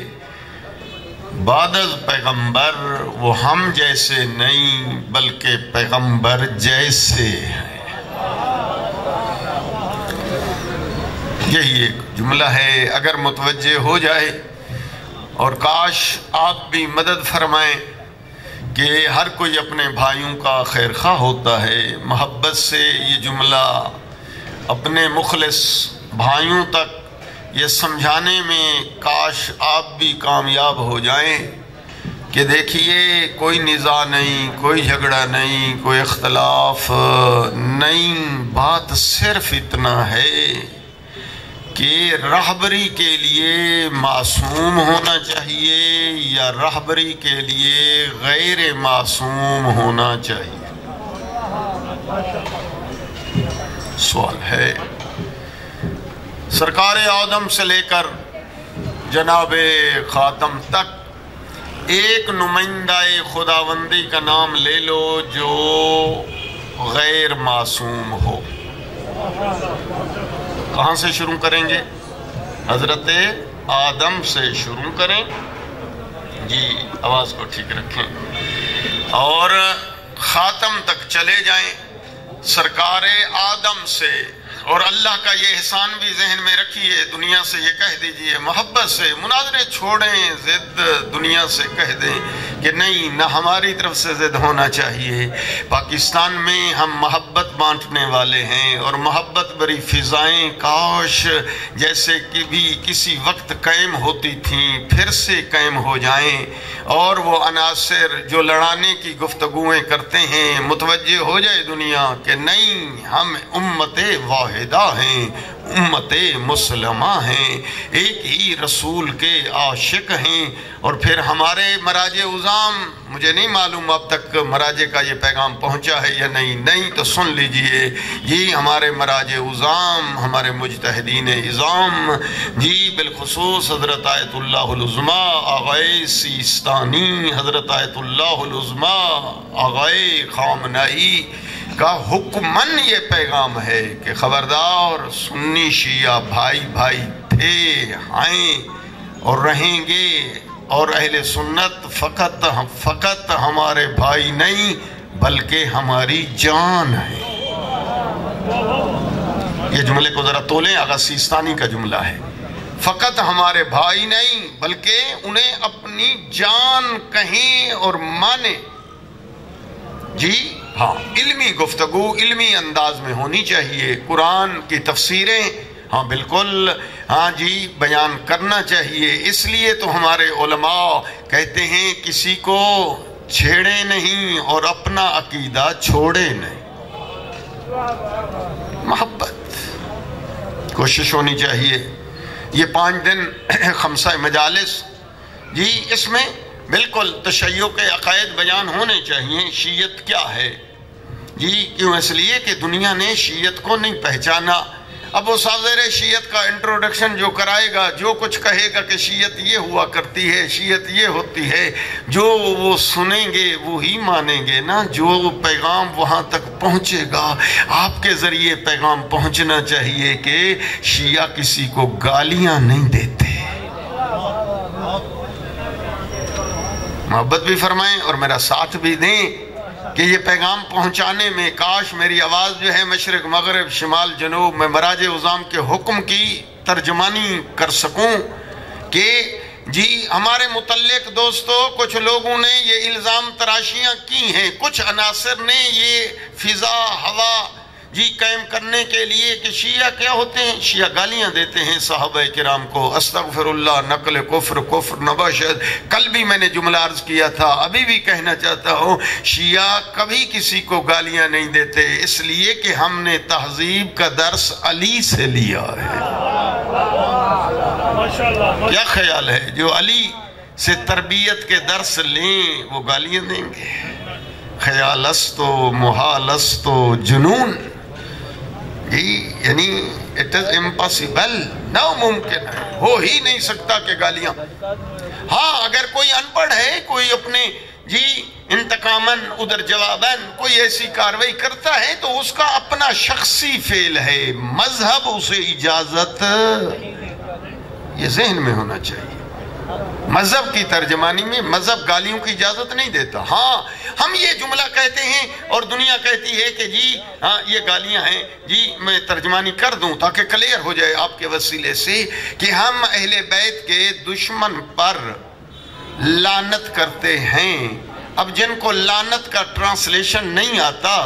بعد از پیغمبر وہ ہم جیسے نہیں بلکہ پیغمبر جیسے ہیں. یہی ایک جملہ ہے. اگر متوجہ ہو جائے، اور کاش آپ بھی مدد فرمائیں کہ ہر کوئی اپنے بھائیوں کا خیر خواہ ہوتا ہے، محبت سے یہ جملہ اپنے مخلص بھائیوں تک یہ سمجھانے میں کاش آپ بھی کامیاب ہو جائیں کہ دیکھیے کوئی نزاع نہیں، کوئی جھگڑا نہیں، کوئی اختلاف نہیں. بات صرف اتنا ہے کہ رہبری کے لیے معصوم ہونا چاہیے یا رہبری کے لیے غیر معصوم ہونا چاہیے. سوال ہے. سرکار آدم سے لے کر جناب خاتم تک ایک نمائندہ خداوندی کا نام لے لو جو غیر معصوم ہو. کہاں سے شروع کریں گے؟ حضرت آدم سے شروع کریں. جی آواز کو ٹھیک رکھیں اور خاتم تک چلے جائیں. سرکار آدم سے، اور اللہ کا یہ احسان بھی ذہن میں رکھیے، دنیا سے یہ کہہ دیجئے محبت سے، مناظرے چھوڑیں، ضد دنیا سے کہہ دیں کہ نہیں، نہ ہماری طرف سے ضد ہونا چاہیے۔ پاکستان میں ہم محبت بانٹنے والے ہیں، اور محبت بری فضائیں کاش جیسے کہ بھی کسی وقت قائم ہوتی تھیں پھر سے قائم ہو جائیں، اور وہ عناصر جو لڑانے کی گفتگویں کرتے ہیں متوجہ ہو جائے دنیا کہ نہیں، ہم امت واحدہ ہیں، امت مسلمہ ہیں، ایک ہی رسول کے عاشق ہیں۔ اور پھر ہمارے مراجع عظام، مجھے نہیں معلوم اب تک مراجع کا یہ پیغام پہنچا ہے یا نہیں تو سن لیجئے جی، ہمارے مراجع عظام، ہمارے مجتہدین عظام، جی بالخصوص حضرت آیت اللہ العظمی آغائے سیستانی، حضرت آیت اللہ العظمی آغائے خامنائی کا حکمن یہ پیغام ہے کہ خبردار، سنی شیعہ بھائی بھائی تھے، ہیں اور رہیں گے، اور اہل سنت فقط ہمارے بھائی نہیں بلکہ ہماری جان ہے۔ یہ جملے کو ذرا تولیں، آغا سیستانی کا جملہ ہے، فقط ہمارے بھائی نہیں بلکہ انہیں اپنی جان کہیں اور مانیں۔ جی ہاں، علمی گفتگو علمی انداز میں ہونی چاہیے، قرآن کی تفسیریں ہاں بالکل ہاں جی بیان کرنا چاہیے۔ اس لیے تو ہمارے علماء کہتے ہیں کسی کو چھیڑے نہیں اور اپنا عقیدہ چھوڑے نہیں۔ محبت کوشش ہونی چاہیے۔ یہ 5 دن خمسہ مجالس، جی اس میں بالکل تشیع کے عقائد بیان ہونے چاہیے۔ شیعت کیا ہے؟ جی کیوں؟ اس لیے کہ دنیا نے شیعت کو نہیں پہچانا۔ اب وہ صادر شیعت کا انٹروڈکشن جو کرائے گا، جو کچھ کہے گا کہ شیعت یہ ہوا کرتی ہے، شیعت یہ ہوتی ہے، جو وہ سنیں گے وہی مانیں گے نا۔ جو پیغام وہاں تک پہنچے گا، آپ کے ذریعے پیغام پہنچنا چاہیے کہ شیعہ کسی کو گالیاں نہیں دیتے۔ محبت بھی فرمائیں اور میرا ساتھ بھی دیں کہ یہ پیغام پہنچانے میں کاش میری آواز جو ہے مشرق مغرب شمال جنوب میں مراجع عظام کے حکم کی ترجمانی کر سکوں کہ جی ہمارے متعلق دوستو کچھ لوگوں نے یہ الزام تراشیاں کی ہیں، کچھ عناصر نے یہ فضا ہوا جی قائم کرنے کے لیے کہ شیعہ کیا ہوتے ہیں، شیعہ گالیاں دیتے ہیں صحابہ کرام کو، استغفر اللہ، نقل کفر نباشد۔ کل بھی میں نے جملہ عرض کیا تھا، ابھی بھی کہنا چاہتا ہوں، شیعہ کبھی کسی کو گالیاں نہیں دیتے، اس لیے کہ ہم نے تہذیب کا درس علی سے لیا ہے۔ کیا خیال ہے جو علی سے تربیت کے درس لیں وہ گالیاں دیں گے؟ خیال است و محال است و جنون، یعنی it is impossible، ناممکن ہے، ہو ہی نہیں سکتا کہ گالیاں۔ ہاں اگر کوئی ان پڑھ ہے، کوئی اپنے جی انتقاماً ادھر جواباً کوئی ایسی کاروائی کرتا ہے تو اس کا اپنا شخصی فعل ہے، مذہب اسے اجازت، یہ ذہن میں ہونا چاہیے۔ مذہب کی ترجمانی میں مذہب گالیوں کی اجازت نہیں دیتا۔ ہاں ہم یہ جملہ کہتے ہیں اور دنیا کہتی ہے کہ جی ہاں یہ گالیاں ہیں، جی میں ترجمانی کر دوں تاکہ کلیئر ہو جائے آپ کے وسیلے سے کہ ہم اہل بیت کے دشمن پر لعنت کرتے ہیں۔ اب جن کو لعنت کا ٹرانسلیشن نہیں آتا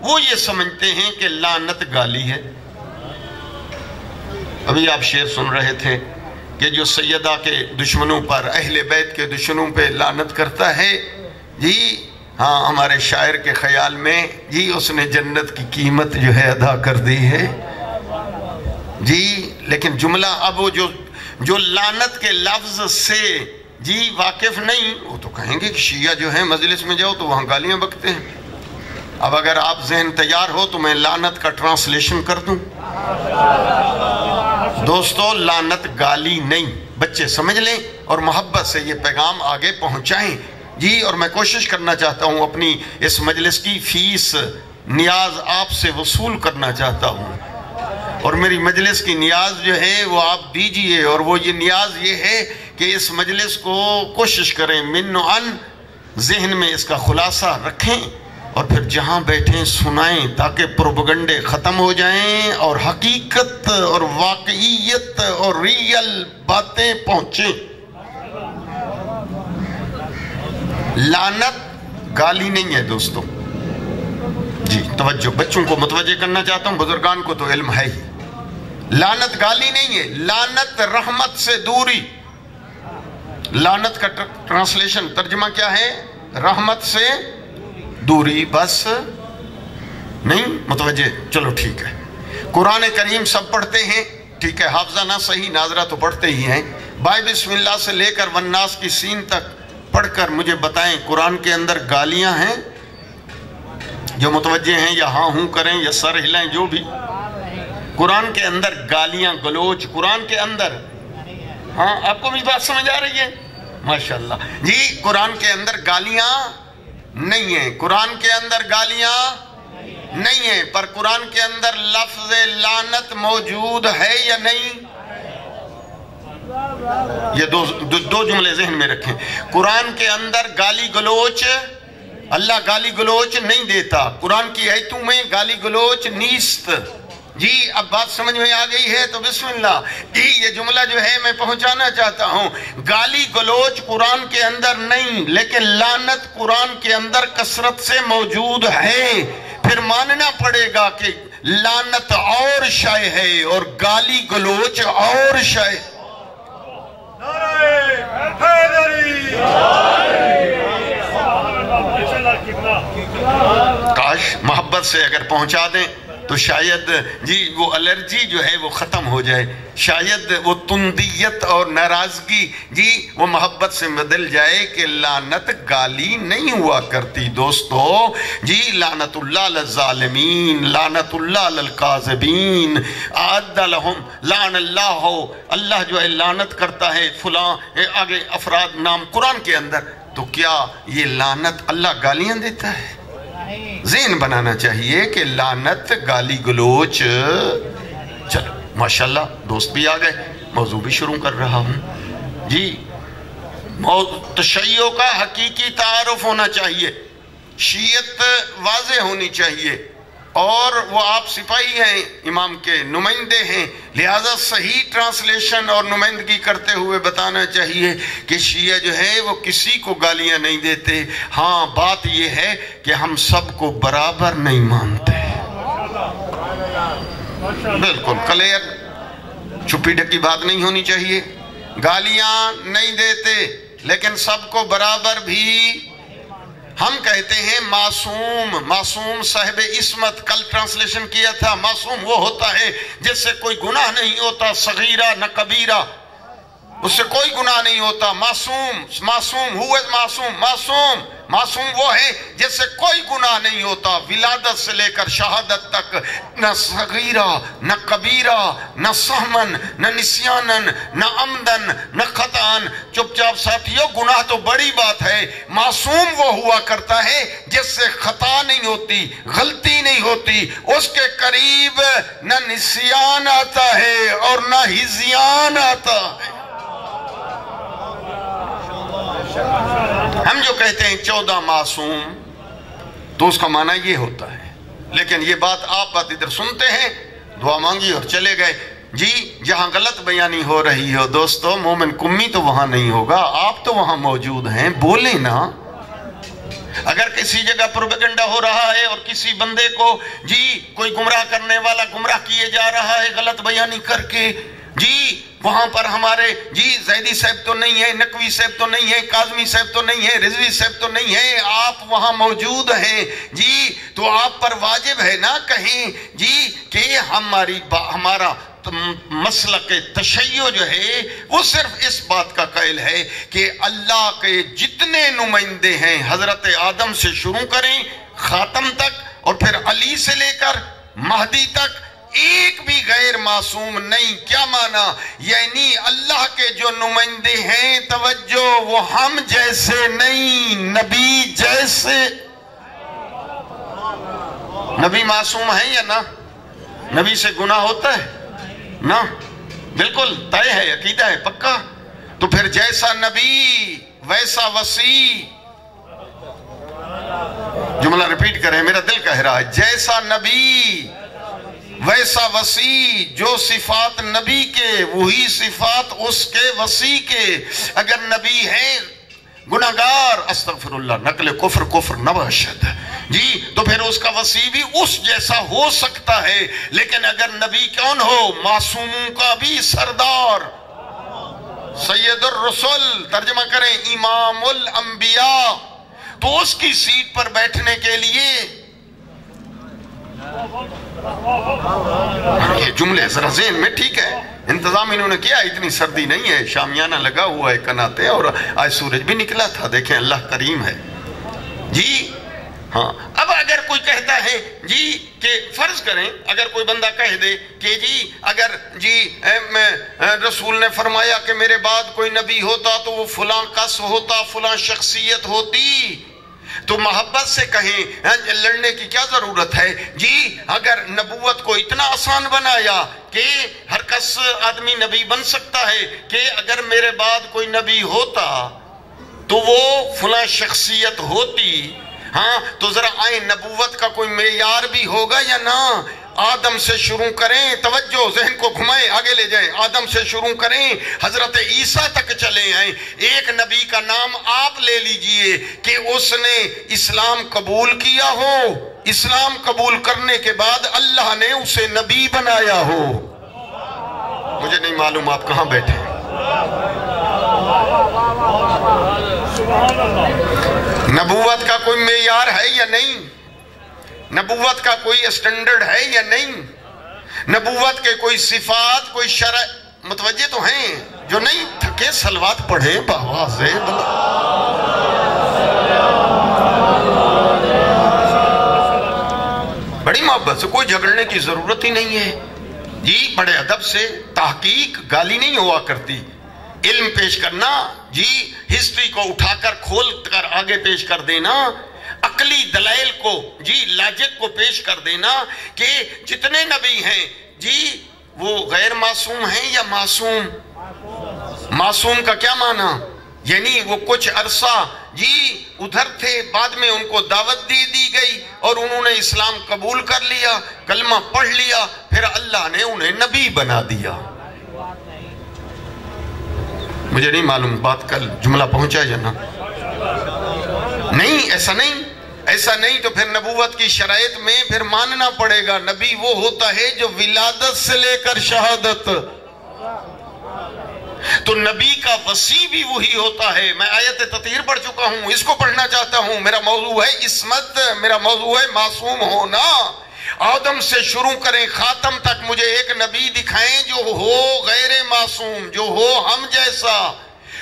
وہ یہ سمجھتے ہیں کہ لعنت گالی ہے۔ ابھی آپ شعر سن رہے تھے کہ جو سیدہ کے دشمنوں پر، اہل بیت کے دشمنوں پہ لعنت کرتا ہے، جی ہاں ہمارے شاعر کے خیال میں جی اس نے جنت کی قیمت جو ہے ادا کر دی ہے جی۔ لیکن جملہ اب وہ جو لعنت کے لفظ سے جی واقف نہیں، وہ تو کہیں گے کہ شیعہ جو ہے مجلس میں جاؤ تو وہاں گالیاں بکتے ہیں۔ اب اگر آپ ذہن تیار ہو تو میں لعنت کا ٹرانسلیشن کر دوں۔ دوستو لعنت گالی نہیں، بچے سمجھ لیں اور محبت سے یہ پیغام آگے پہنچائیں جی۔ اور میں کوشش کرنا چاہتا ہوں اپنی اس مجلس کی فیس نیاز آپ سے وصول کرنا چاہتا ہوں، اور میری مجلس کی نیاز جو ہے وہ آپ دیجئے، اور وہ یہ نیاز یہ ہے کہ اس مجلس کو کوشش کریں من و ان ذہن میں اس کا خلاصہ رکھیں اور پھر جہاں بیٹھیں سنائیں تاکہ پروپیگنڈے ختم ہو جائیں اور حقیقت اور واقعیت اور ریئل باتیں پہنچیں۔ لعنت گالی نہیں ہے دوستو، جی توجہ، بچوں کو متوجہ کرنا چاہتا ہوں، بزرگان کو تو علم ہے ہی۔ لعنت گالی نہیں ہے، لعنت رحمت سے دوری۔ لعنت کا ٹرانسلیشن ترجمہ کیا ہے؟ رحمت سے دوری، بس نہیں متوجہ؟ چلو ٹھیک ہے۔ قرآن کریم سب پڑھتے ہیں، ٹھیک ہے، حافظہ نہ صحیح ناظرہ تو پڑھتے ہی ہیں۔ بائے بسم اللہ سے لے کر والناس کی سین تک پڑھ کر مجھے بتائیں قرآن کے اندر گالیاں ہیں؟ جو متوجہ ہیں یا ہاں ہوں کریں یا سر ہلائیں، جو بھی۔ قرآن کے اندر گالیاں گلوچ قرآن کے اندر، ہاں آپ کو بھی بات سمجھ آ رہی ہے؟ ماشاءاللہ جی، قرآن کے اندر گالیاں نہیں ہیں، قرآن کے اندر گالیاں نہیں ہیں، پر قرآن کے اندر لفظ لعنت موجود ہے یا نہیں؟ یہ دو جملے ذہن میں رکھیں۔ قرآن کے اندر گالی گلوچ، اللہ گالی گلوچ نہیں دیتا، قرآن کی آیتوں میں گالی گلوچ نیست۔ جی اب بات سمجھ میں آ گئی ہے تو بسم اللہ جی، یہ جملہ جو ہے میں پہنچانا چاہتا ہوں، گالی گلوچ قرآن کے اندر نہیں، لیکن لعنت قرآن کے اندر کثرت سے موجود ہے۔ پھر ماننا پڑے گا کہ لعنت اور شے ہے اور گالی گلوچ اور شے۔ کاش محبت سے اگر پہنچا دیں تو شاید جی وہ الرجی جو ہے وہ ختم ہو جائے، شاید وہ تندیت اور ناراضگی جی وہ محبت سے بدل جائے کہ لعنت گالی نہیں ہوا کرتی دوستو جی۔ لعنت اللہ للظالمین، لعنت اللہ للکاذبین، اعد لہم لعن اللہ ہو، اللہ جو ہے لعنت کرتا ہے فلاں آگے افراد نام قرآن کے اندر، تو کیا یہ لعنت اللہ گالیاں دیتا ہے؟ ذہن بنانا چاہیے کہ لعنت گالی گلوچ۔ چلو ماشاءاللہ دوست بھی آ گئے، موضوع بھی شروع کر رہا ہوں جی۔ تشیع کا حقیقی تعارف ہونا چاہیے، شیعت واضح ہونی چاہیے، اور وہ آپ سپاہی ہیں، امام کے نمائندے ہیں، لہذا صحیح ٹرانسلیشن اور نمائندگی کرتے ہوئے بتانا چاہیے کہ شیعہ جو ہے وہ کسی کو گالیاں نہیں دیتے، ہاں بات یہ ہے کہ ہم سب کو برابر نہیں مانتے۔ بالکل کلیئر، چھپی ڈھکی بات نہیں ہونی چاہیے۔ گالیاں نہیں دیتے لیکن سب کو برابر بھی ہم کہتے ہیں معصوم۔ معصوم صاحب عصمت، کل ٹرانسلیشن کیا تھا، معصوم وہ ہوتا ہے جس سے کوئی گناہ نہیں ہوتا، صغیرہ نہ کبیرہ، اس سے کوئی گناہ نہیں ہوتا۔ معصوم، معصوم ہو ہے معصوم، معصوم معصوم وہ ہے جس سے کوئی گناہ نہیں ہوتا، ولادت سے لے کر شہادت تک، نہ صغیرہ نہ کبیرہ، نہ سہمن نہ نسیانن، نہ عمدن نہ خطان۔ چپ چاپ ساتھیوں، گناہ تو بڑی بات ہے، معصوم وہ ہوا کرتا ہے جس سے خطا نہیں ہوتی، غلطی نہیں ہوتی، اس کے قریب نہ نسیان آتا ہے اور نہ ہزیان آتا ہے۔ ہم جو کہتے ہیں 14 معصوم، تو اس کا معنی یہ ہوتا ہے، لیکن یہ بات آپ ادھر سنتے ہیں، دعا مانگی اور چلے گئے جی۔ جہاں غلط بیانی ہو رہی ہو دوستو، مومن کمی تو وہاں نہیں ہوگا، آپ تو وہاں موجود ہیں، بولیں نا۔ اگر کسی جگہ پروپیگنڈا ہو رہا ہے اور کسی بندے کو جی کوئی گمراہ کرنے والا گمراہ کیے جا رہا ہے غلط بیانی کر کے جی، وہاں پر ہمارے جی زیدی صاحب تو نہیں ہے، نقوی صاحب تو نہیں ہے، کاظمی صاحب تو نہیں ہے، رضوی صاحب تو نہیں ہے، آپ وہاں موجود ہیں جی، تو آپ پر واجب ہے نا کہیں جی کہ ہمارا مسلک تشیع جو ہے وہ صرف اس بات کا قائل ہے کہ اللہ کے جتنے نمائندے ہیں، حضرت آدم سے شروع کریں خاتم تک اور پھر علی سے لے کر مہدی تک، ایک بھی غیر معصوم نہیں۔ کیا معنی؟ یعنی اللہ کے جو نمائندے ہیں، توجہ، وہ ہم جیسے نہیں، نبی جیسے۔ نبی معصوم ہے یا نہ؟ نبی سے گناہ ہوتا ہے نا؟ بالکل طے ہے، عقیدہ ہے، پکا۔ تو پھر جیسا نبی ویسا وسیع، جملہ ریپیٹ کریں، میرا دل کہہ رہا ہے جیسا نبی ویسا وسیع، جو صفات نبی کے وہی صفات اس کے وسیع کے۔ اگر نبی ہیں گناہگار، استغفر اللہ، نقل کفر نہ باشد جی، تو پھر اس کا وسیع بھی اس جیسا ہو سکتا ہے۔ لیکن اگر نبی کون ہو؟ معصوموں کا بھی سردار، سید الرسل، ترجمہ کریں امام الانبیاء، تو اس کی سیٹ پر بیٹھنے کے لیے یہ جملے ذرا ذہن میں ٹھیک ہے، انتظام انہوں نے کیا، اتنی سردی نہیں ہے، شامیانہ لگا ہوا ہے کناتے، اور آج سورج بھی نکلا تھا، دیکھیں اللہ کریم ہے جی۔ ہاں، اب اگر کوئی کہتا ہے جی کہ فرض کریں اگر کوئی بندہ کہہ دے کہ جی اگر جی رسول نے فرمایا کہ میرے بعد کوئی نبی ہوتا تو وہ فلاں کس ہوتا، فلاں شخصیت ہوتی، تو محبت سے کہیں لڑنے کی کیا ضرورت ہے جی؟ اگر نبوت کو اتنا آسان بنایا کہ ہر کس آدمی نبی بن سکتا ہے کہ اگر میرے بعد کوئی نبی ہوتا تو وہ فلاں شخصیت ہوتی، ہاں تو ذرا آئیں، نبوت کا کوئی معیار بھی ہوگا یا نہ؟ آدم سے شروع کریں، توجہ ذہن کو گھمائیں، آگے لے جائیں، آدم سے شروع کریں، حضرت عیسیٰ تک چلے آئیں، ایک نبی کا نام آپ لے لیجئے کہ اس نے اسلام قبول کیا ہو، اسلام قبول کرنے کے بعد اللہ نے اسے نبی بنایا ہو۔ مجھے نہیں معلوم آپ کہاں بیٹھے، نبوت کا کوئی معیار ہے یا نہیں؟ نبوت کا کوئی اسٹینڈرڈ ہے یا نہیں؟ نبوت کے کوئی صفات، کوئی شرع متوجہ تو ہیں؟ جو نہیں تھکے صلوات پڑھیں بآواز بڑی محبت سے، کوئی جھگڑنے کی ضرورت ہی نہیں ہے جی، بڑے ادب سے، تحقیق گالی نہیں ہوا کرتی، علم پیش کرنا جی، ہسٹری کو اٹھا کر کھول کر آگے پیش کر دینا، عقلی دلائل کو جی، لاجک کو پیش کر دینا کہ جتنے نبی ہیں جی وہ غیر معصوم ہیں یا معصوم؟ معصوم کا کیا معنی؟ یعنی وہ کچھ عرصہ جی ادھر تھے، بعد میں ان کو دعوت دی گئی اور انہوں نے اسلام قبول کر لیا، کلمہ پڑھ لیا، پھر اللہ نے انہیں نبی بنا دیا۔ مجھے نہیں معلوم بات کل جملہ پہنچا یا نہ؟ نہیں، ایسا نہیں تو پھر نبوت کی شرائط میں پھر ماننا پڑے گا نبی وہ ہوتا ہے جو ولادت سے لے کر شہادت، تو نبی کا وسیع بھی وہی ہوتا ہے۔ میں آیت تطہیر پڑھ چکا ہوں، اس کو پڑھنا چاہتا ہوں، میرا موضوع ہے عصمت، میرا موضوع ہے معصوم ہونا۔ آدم سے شروع کریں خاتم تک، مجھے ایک نبی دکھائیں جو ہو غیر معصوم، جو ہو ہم جیسا۔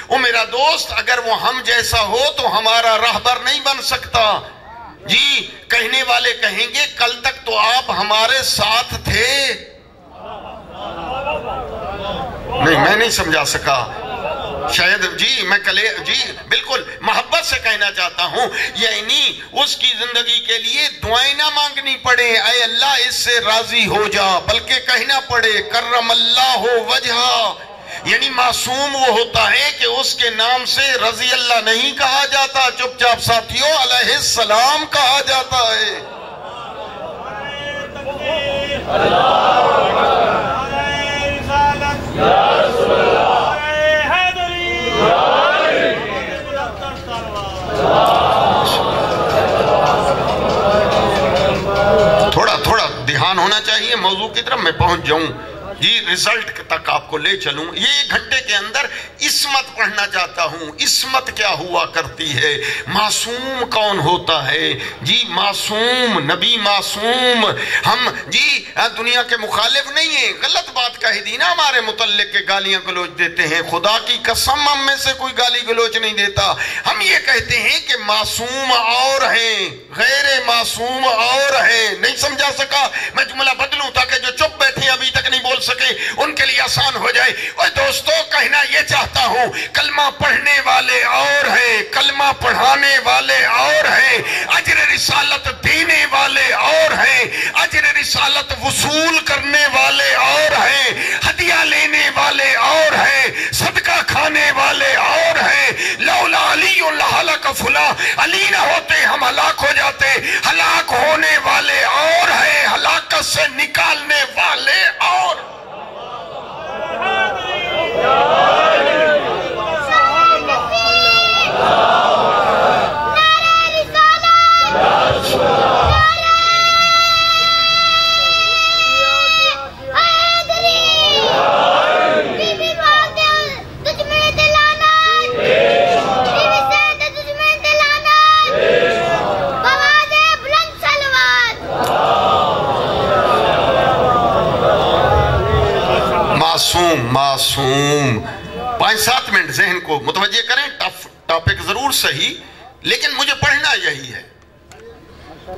وہ میرا دوست اگر وہ ہم جیسا ہو تو ہمارا راہبر نہیں بن سکتا جی۔ کہنے والے کہیں گے کل تک تو آپ ہمارے ساتھ تھے، نہیں میں نہیں سمجھا سکا شاید جی، میں جی بالکل محبت سے کہنا چاہتا ہوں، یعنی اس کی زندگی کے لیے دعائیں نہ مانگنی پڑے اے اللہ اس سے راضی ہو جا، بلکہ کہنا پڑے کرم اللہ وجہہ، یعنی معصوم وہ ہوتا ہے کہ اس کے نام سے رضی اللہ نہیں کہا جاتا، چپ چاپ ساتھیوں علیہ السلام کہا جاتا ہے۔ تھوڑا دھیان ہونا چاہیے موضوع کی طرف میں پہنچ جاؤں جی، رزلٹ تک آپ کو لے چلوں۔ یہ ایک گھنٹے کے اندر عصمت پڑھنا چاہتا ہوں، عصمت کیا ہوا کرتی ہے، معصوم کون ہوتا ہے جی؟ معصوم نبی معصوم، ہم جی دنیا کے مخالف نہیں ہیں، غلط بات کہہ دی نا ہمارے متعلق کے گالیاں گلوچ دیتے ہیں، خدا کی قسم ہم میں سے کوئی گالی گلوچ نہیں دیتا، ہم یہ کہتے ہیں کہ معصوم اور ہیں غیر معصوم اور ہیں۔ نہیں سمجھا سکا؟ میں جملہ بدلوں تاکہ جو چپ بیٹھے ابھی تک نہیں بول سکے ان کے لیے آسان ہو جائے۔ اور دوستو کہنا یہ چاہتا ہوں، کلمہ پڑھنے والے اور ہیں، کلمہ پڑھانے والے اور ہیں، اجر رسالت دینے والے اور ہیں، اجر رسالت وصول کرنے والے اور ہیں، ہدیہ لینے والے اور ہیں، صدقہ کھانے والے اور ہیں۔ لولا علی لہلک فلاں علی نہ ہوتے ہم ہلاک ہو جاتے. ہلاک ہونے والے اور ہیں، ہلاکت سے نکالنے والے اور. معصوم 5-7 منٹ ذہن کو متوجہ کریں. ٹاپک ضرور صحیح، لیکن مجھے پڑھنا یہی ہے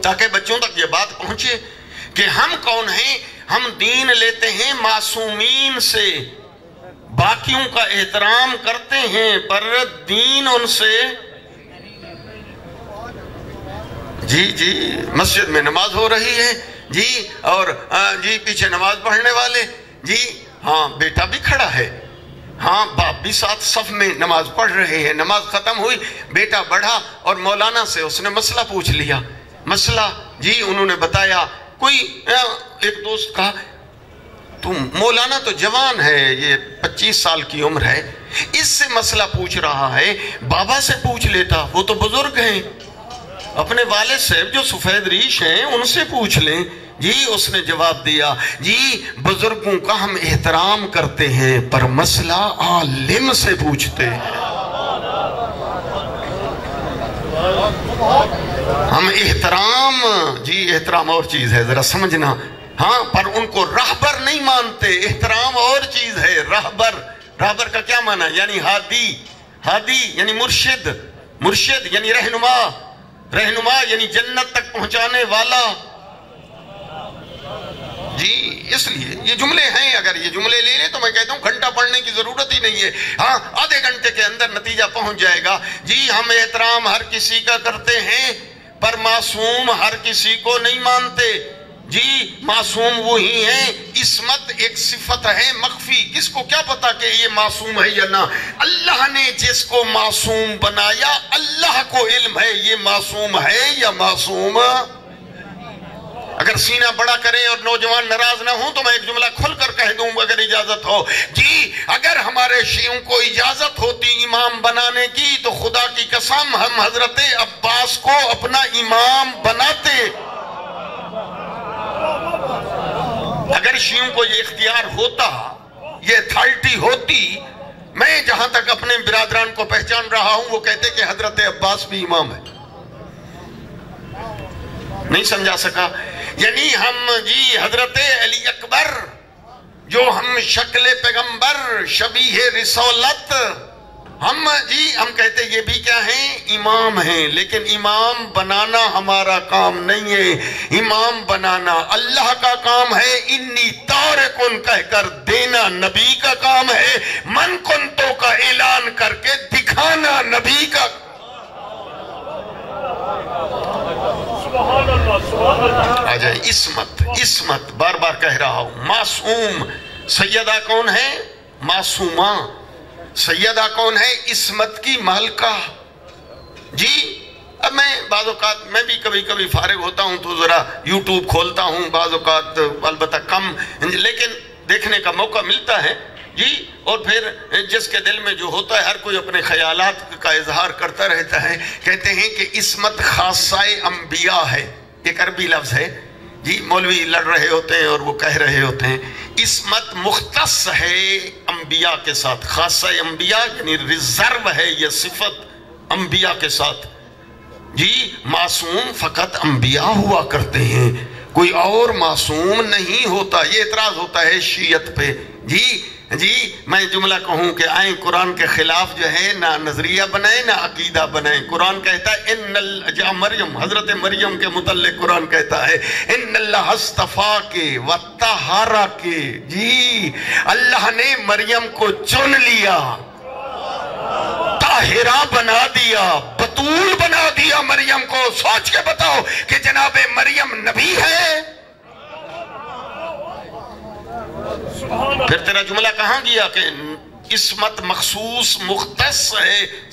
تاکہ بچوں تک یہ بات پہنچے کہ ہم کون ہیں. ہم دین لیتے ہیں معصومین سے، باقیوں کا احترام کرتے ہیں پر دین ان سے. جی مسجد میں نماز ہو رہی ہے جی، اور جی پیچھے نماز پڑھنے والے جی، ہاں بیٹا بھی کھڑا ہے، ہاں باپ بھی ساتھ صف میں نماز پڑھ رہے ہیں. نماز ختم ہوئی، بیٹا بڑھا اور مولانا سے اس نے مسئلہ پوچھ لیا. مسئلہ جی انہوں نے بتایا. کوئی ایک دوست کہا تم مولانا تو جوان ہے، یہ 25 سال کی عمر ہے، اس سے مسئلہ پوچھ رہا ہے، بابا سے پوچھ لیتا، وہ تو بزرگ ہیں، اپنے والد صاحب جو سفید ریش ہیں ان سے پوچھ لیں. جی اس نے جواب دیا، جی بزرگوں کا ہم احترام کرتے ہیں پر مسئلہ عالم سے پوچھتے ہیں. ہم احترام، جی احترام اور چیز ہے، ذرا سمجھنا. ہاں پر ان کو راہبر نہیں مانتے. احترام اور چیز ہے. راہبر کا کیا معنی؟ یعنی ہادی یعنی مرشد یعنی رہنما یعنی جنت تک پہنچانے والا. جی اس لیے یہ جملے ہیں، اگر یہ جملے لے لیں تو میں کہتا ہوں گھنٹہ پڑھنے کی ضرورت ہی نہیں ہے. ہاں آدھے گھنٹے کے اندر نتیجہ پہنچ جائے گا. جی ہم احترام ہر کسی کا کرتے ہیں پر معصوم ہر کسی کو نہیں مانتے. جی معصوم وہی ہیں. عصمت ایک صفت ہے مخفی، کس کو کیا پتا کہ یہ معصوم ہے یا نہ. اللہ نے جس کو معصوم بنایا اللہ کو علم ہے یہ معصوم ہے یا معصوم. اگر سینہ بڑا کریں اور نوجوان ناراض نہ ہوں تو میں ایک جملہ کھل کر کہہ دوں اگر اجازت ہو. جی اگر ہمارے شیعوں کو اجازت ہوتی امام بنانے کی تو خدا کی قسم ہم حضرت عباس کو اپنا امام بناتے. اگر شیعوں کو یہ اختیار ہوتا، یہ اتھارٹی ہوتی، میں جہاں تک اپنے برادران کو پہچان رہا ہوں وہ کہتے کہ حضرت عباس بھی امام ہے. نہیں سمجھا سکا؟ یعنی ہم جی حضرت علی اکبر جو ہم شکل پیغمبر شبیہ رسالت، ہم کہتے یہ بھی کیا ہیں؟ امام ہیں. لیکن امام بنانا ہمارا کام نہیں ہے. امام بنانا اللہ کا کام ہے. انی تارکن کہہ کر دینا نبی کا کام ہے. من کنتو کا اعلان کر کے دکھانا نبی کا. آ جائے عصمت بار بار کہہ رہا ہوں. معصوم سیدہ کون ہے؟ معصومہ. سیدہ کون ہے؟ عصمت کی مالکہ. جی اب میں بعض اوقات میں بھی کبھی فارغ ہوتا ہوں تو ذرا یوٹیوب کھولتا ہوں، بعض اوقات البتہ کم، لیکن دیکھنے کا موقع ملتا ہے. جی اور پھر جس کے دل میں جو ہوتا ہے ہر کوئی اپنے خیالات کا اظہار کرتا رہتا ہے. کہتے ہیں کہ عصمت خاصہ انبیاء ہے. ایک عربی لفظ ہے. جی مولوی لڑ رہے ہوتے ہیں اور وہ کہہ رہے ہوتے ہیں عصمت مختص ہے انبیاء کے ساتھ. خاصہ انبیاء یعنی ریزرو ہے یہ صفت انبیاء کے ساتھ. جی معصوم فقط انبیاء ہوا کرتے ہیں، کوئی اور معصوم نہیں ہوتا. یہ اعتراض ہوتا ہے شیعت پہ. جی میں جملہ کہوں کہ آئیں قرآن کے خلاف جو ہے نہ نظریہ بنائیں نہ عقیدہ بنائیں. قرآن کہتا ہے مریم، حضرت مریم کے متعلق قرآن کہتا ہے ان اللہ اصطفیٰ کے وطہارا کے. جی اللہ نے مریم کو چن لیا، طاہرہ بنا دیا، بطول بنا دیا مریم کو. سوچ کے بتاؤ کہ جناب مریم نبی ہے؟ پھر تیرا جملہ کہاں گیا کہ عصمت مخصوص مختص ہے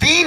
3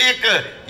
1,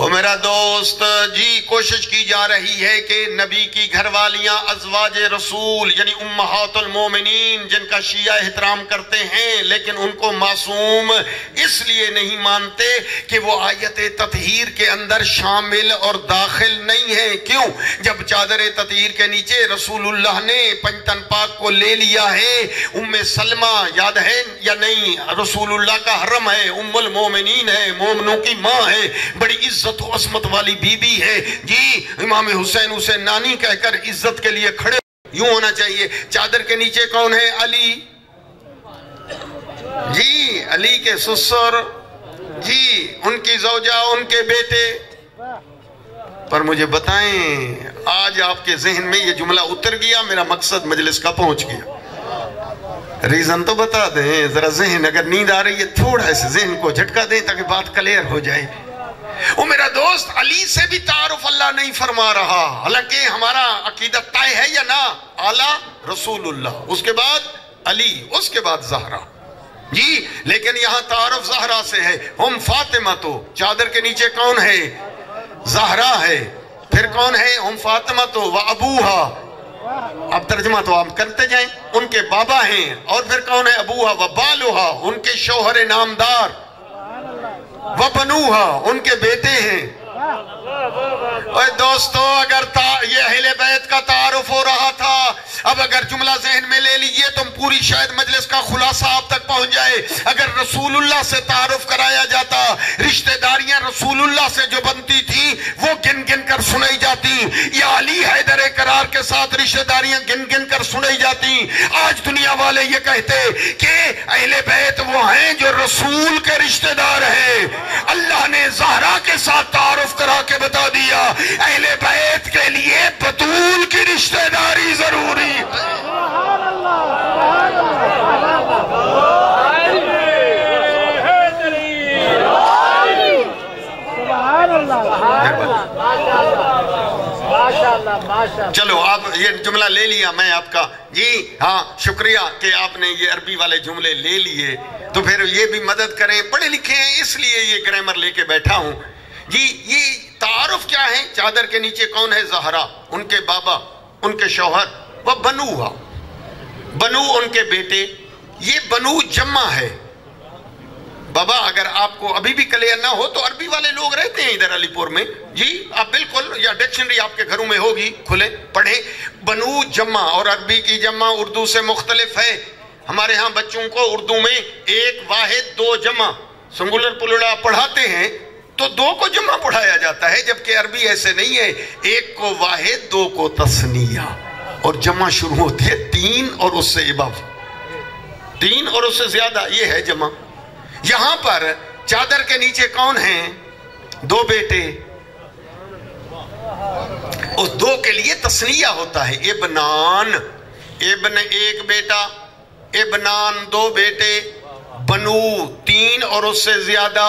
او میرا دوست جی کوشش کی جا رہی ہے کہ نبی کی گھر والیاں ازواج رسول یعنی امہات المومنین جن کا شیعہ احترام کرتے ہیں لیکن ان کو معصوم اس لیے نہیں مانتے کہ وہ آیت تطہیر کے اندر شامل اور داخل نہیں ہے. کیوں؟ جب چادر تطہیر کے نیچے رسول اللہ نے پنجتن پاک کو لے لیا ہے، ام سلمہ یاد ہے یا نہیں؟ رسول اللہ کا حرم ہے، ام المومنین ہے، مومنوں کی ماں ہے، بڑی عزت و عظمت والی بی بی ہے جی. امام حسین اسے نانی کہہ کر عزت کے لیے کھڑے. یوں ہونا چاہیے. چادر کے نیچے کون ہے؟ علی جی، علی کے سسر جی، ان کی زوجہ، ان کے بیٹے. پر مجھے بتائیں آج آپ کے ذہن میں یہ جملہ اتر گیا؟ میرا مقصد مجلس کا پہنچ گیا. ریزن تو بتا دیں ذرا. ذہن اگر نیند آ رہی ہے تھوڑا اس ذہن کو جھٹکا دیں تاکہ بات کلیئر ہو جائے. او میرا دوست علی سے بھی تعارف اللہ نہیں فرما رہا، حالانکہ ہمارا عقیدہ طے ہے یا نہ؟ اعلیٰ رسول اللہ، اس کے بعد علی، اس کے بعد زہرا جی. لیکن یہاں تعارف زہرا سے ہے. ہم فاطمہ تو چادر کے نیچے کون ہے؟ زہرا ہے. پھر کون ہے؟ ہم فاطمہ تو و ابوہا. اب ترجمہ تو آپ کرتے جائیں. ان کے بابا ہیں. اور پھر کون ہے؟ ابوہا و بالوہا، ان کے شوہر نامدار. و بنوہا، ان کے بیٹے ہیں. اے دوستو اگر یہ اہل بیت کا تعارف ہو رہا تھا، اب اگر جملہ ذہن میں لے لیجئے تو پوری شاید مجلس کا خلاصہ آپ تک پہنچ جائے. اگر رسول اللہ سے تعارف کرایا جاتا، رشتہ داریاں رسول اللہ سے جو بنتی تھی وہ گن گن کر سنائی جاتی، یا علی حیدر کرار کے ساتھ رشتہ داریاں گن گن کر سنائی جاتی. آج دنیا والے یہ کہتے کہ اہل بیت وہ ہیں جو رسول کے رشتہ دار ہیں. اللہ نے زہرا کے ساتھ تعارف کرا کے بتا دیا اہل بیت کے لیے بطول کی رشتہ داری ضروری ہے. چلو آپ یہ جملہ لے لیا میں آپ کا جی. ہاں شکریہ کہ آپ نے یہ عربی والے جملے لے لیے. تو پھر یہ بھی مدد کریں، پڑھے لکھے ہیں اس لیے یہ گرامر لے کے بیٹھا ہوں جی. یہ تعارف کیا ہے؟ چادر کے نیچے کون ہے؟ زہرا، ان کے بابا، ان کے شوہر. وہ بنوہا، بنو ان کے بیٹے. یہ بنو جمع ہے. بابا اگر آپ کو ابھی بھی کلیئر نہ ہو تو عربی والے لوگ رہتے ہیں ادھر علی پور میں جی، آپ بالکل، یا ڈکشنری آپ کے گھروں میں ہوگی، کھلے پڑھیں. بنو جمع، اور عربی کی جمع اردو سے مختلف ہے. ہمارے ہاں بچوں کو اردو میں ایک واحد دو جمع سنگولر پلوڑا پڑھاتے ہیں تو دو کو جمع پڑھایا جاتا ہے، جبکہ عربی ایسے نہیں ہے. ایک کو واحد، دو کو تثنیہ، اور جمع شروع ہوتی ہے تین اور اس سے اباف، تین اور اس سے زیادہ، یہ ہے جمع. یہاں پر چادر کے نیچے کون ہیں؟ دو بیٹے. اس دو کے لیے تثنیہ ہوتا ہے. ابنان، ابن ایک بیٹا، ابنان دو بیٹے، بنو تین اور اس سے زیادہ.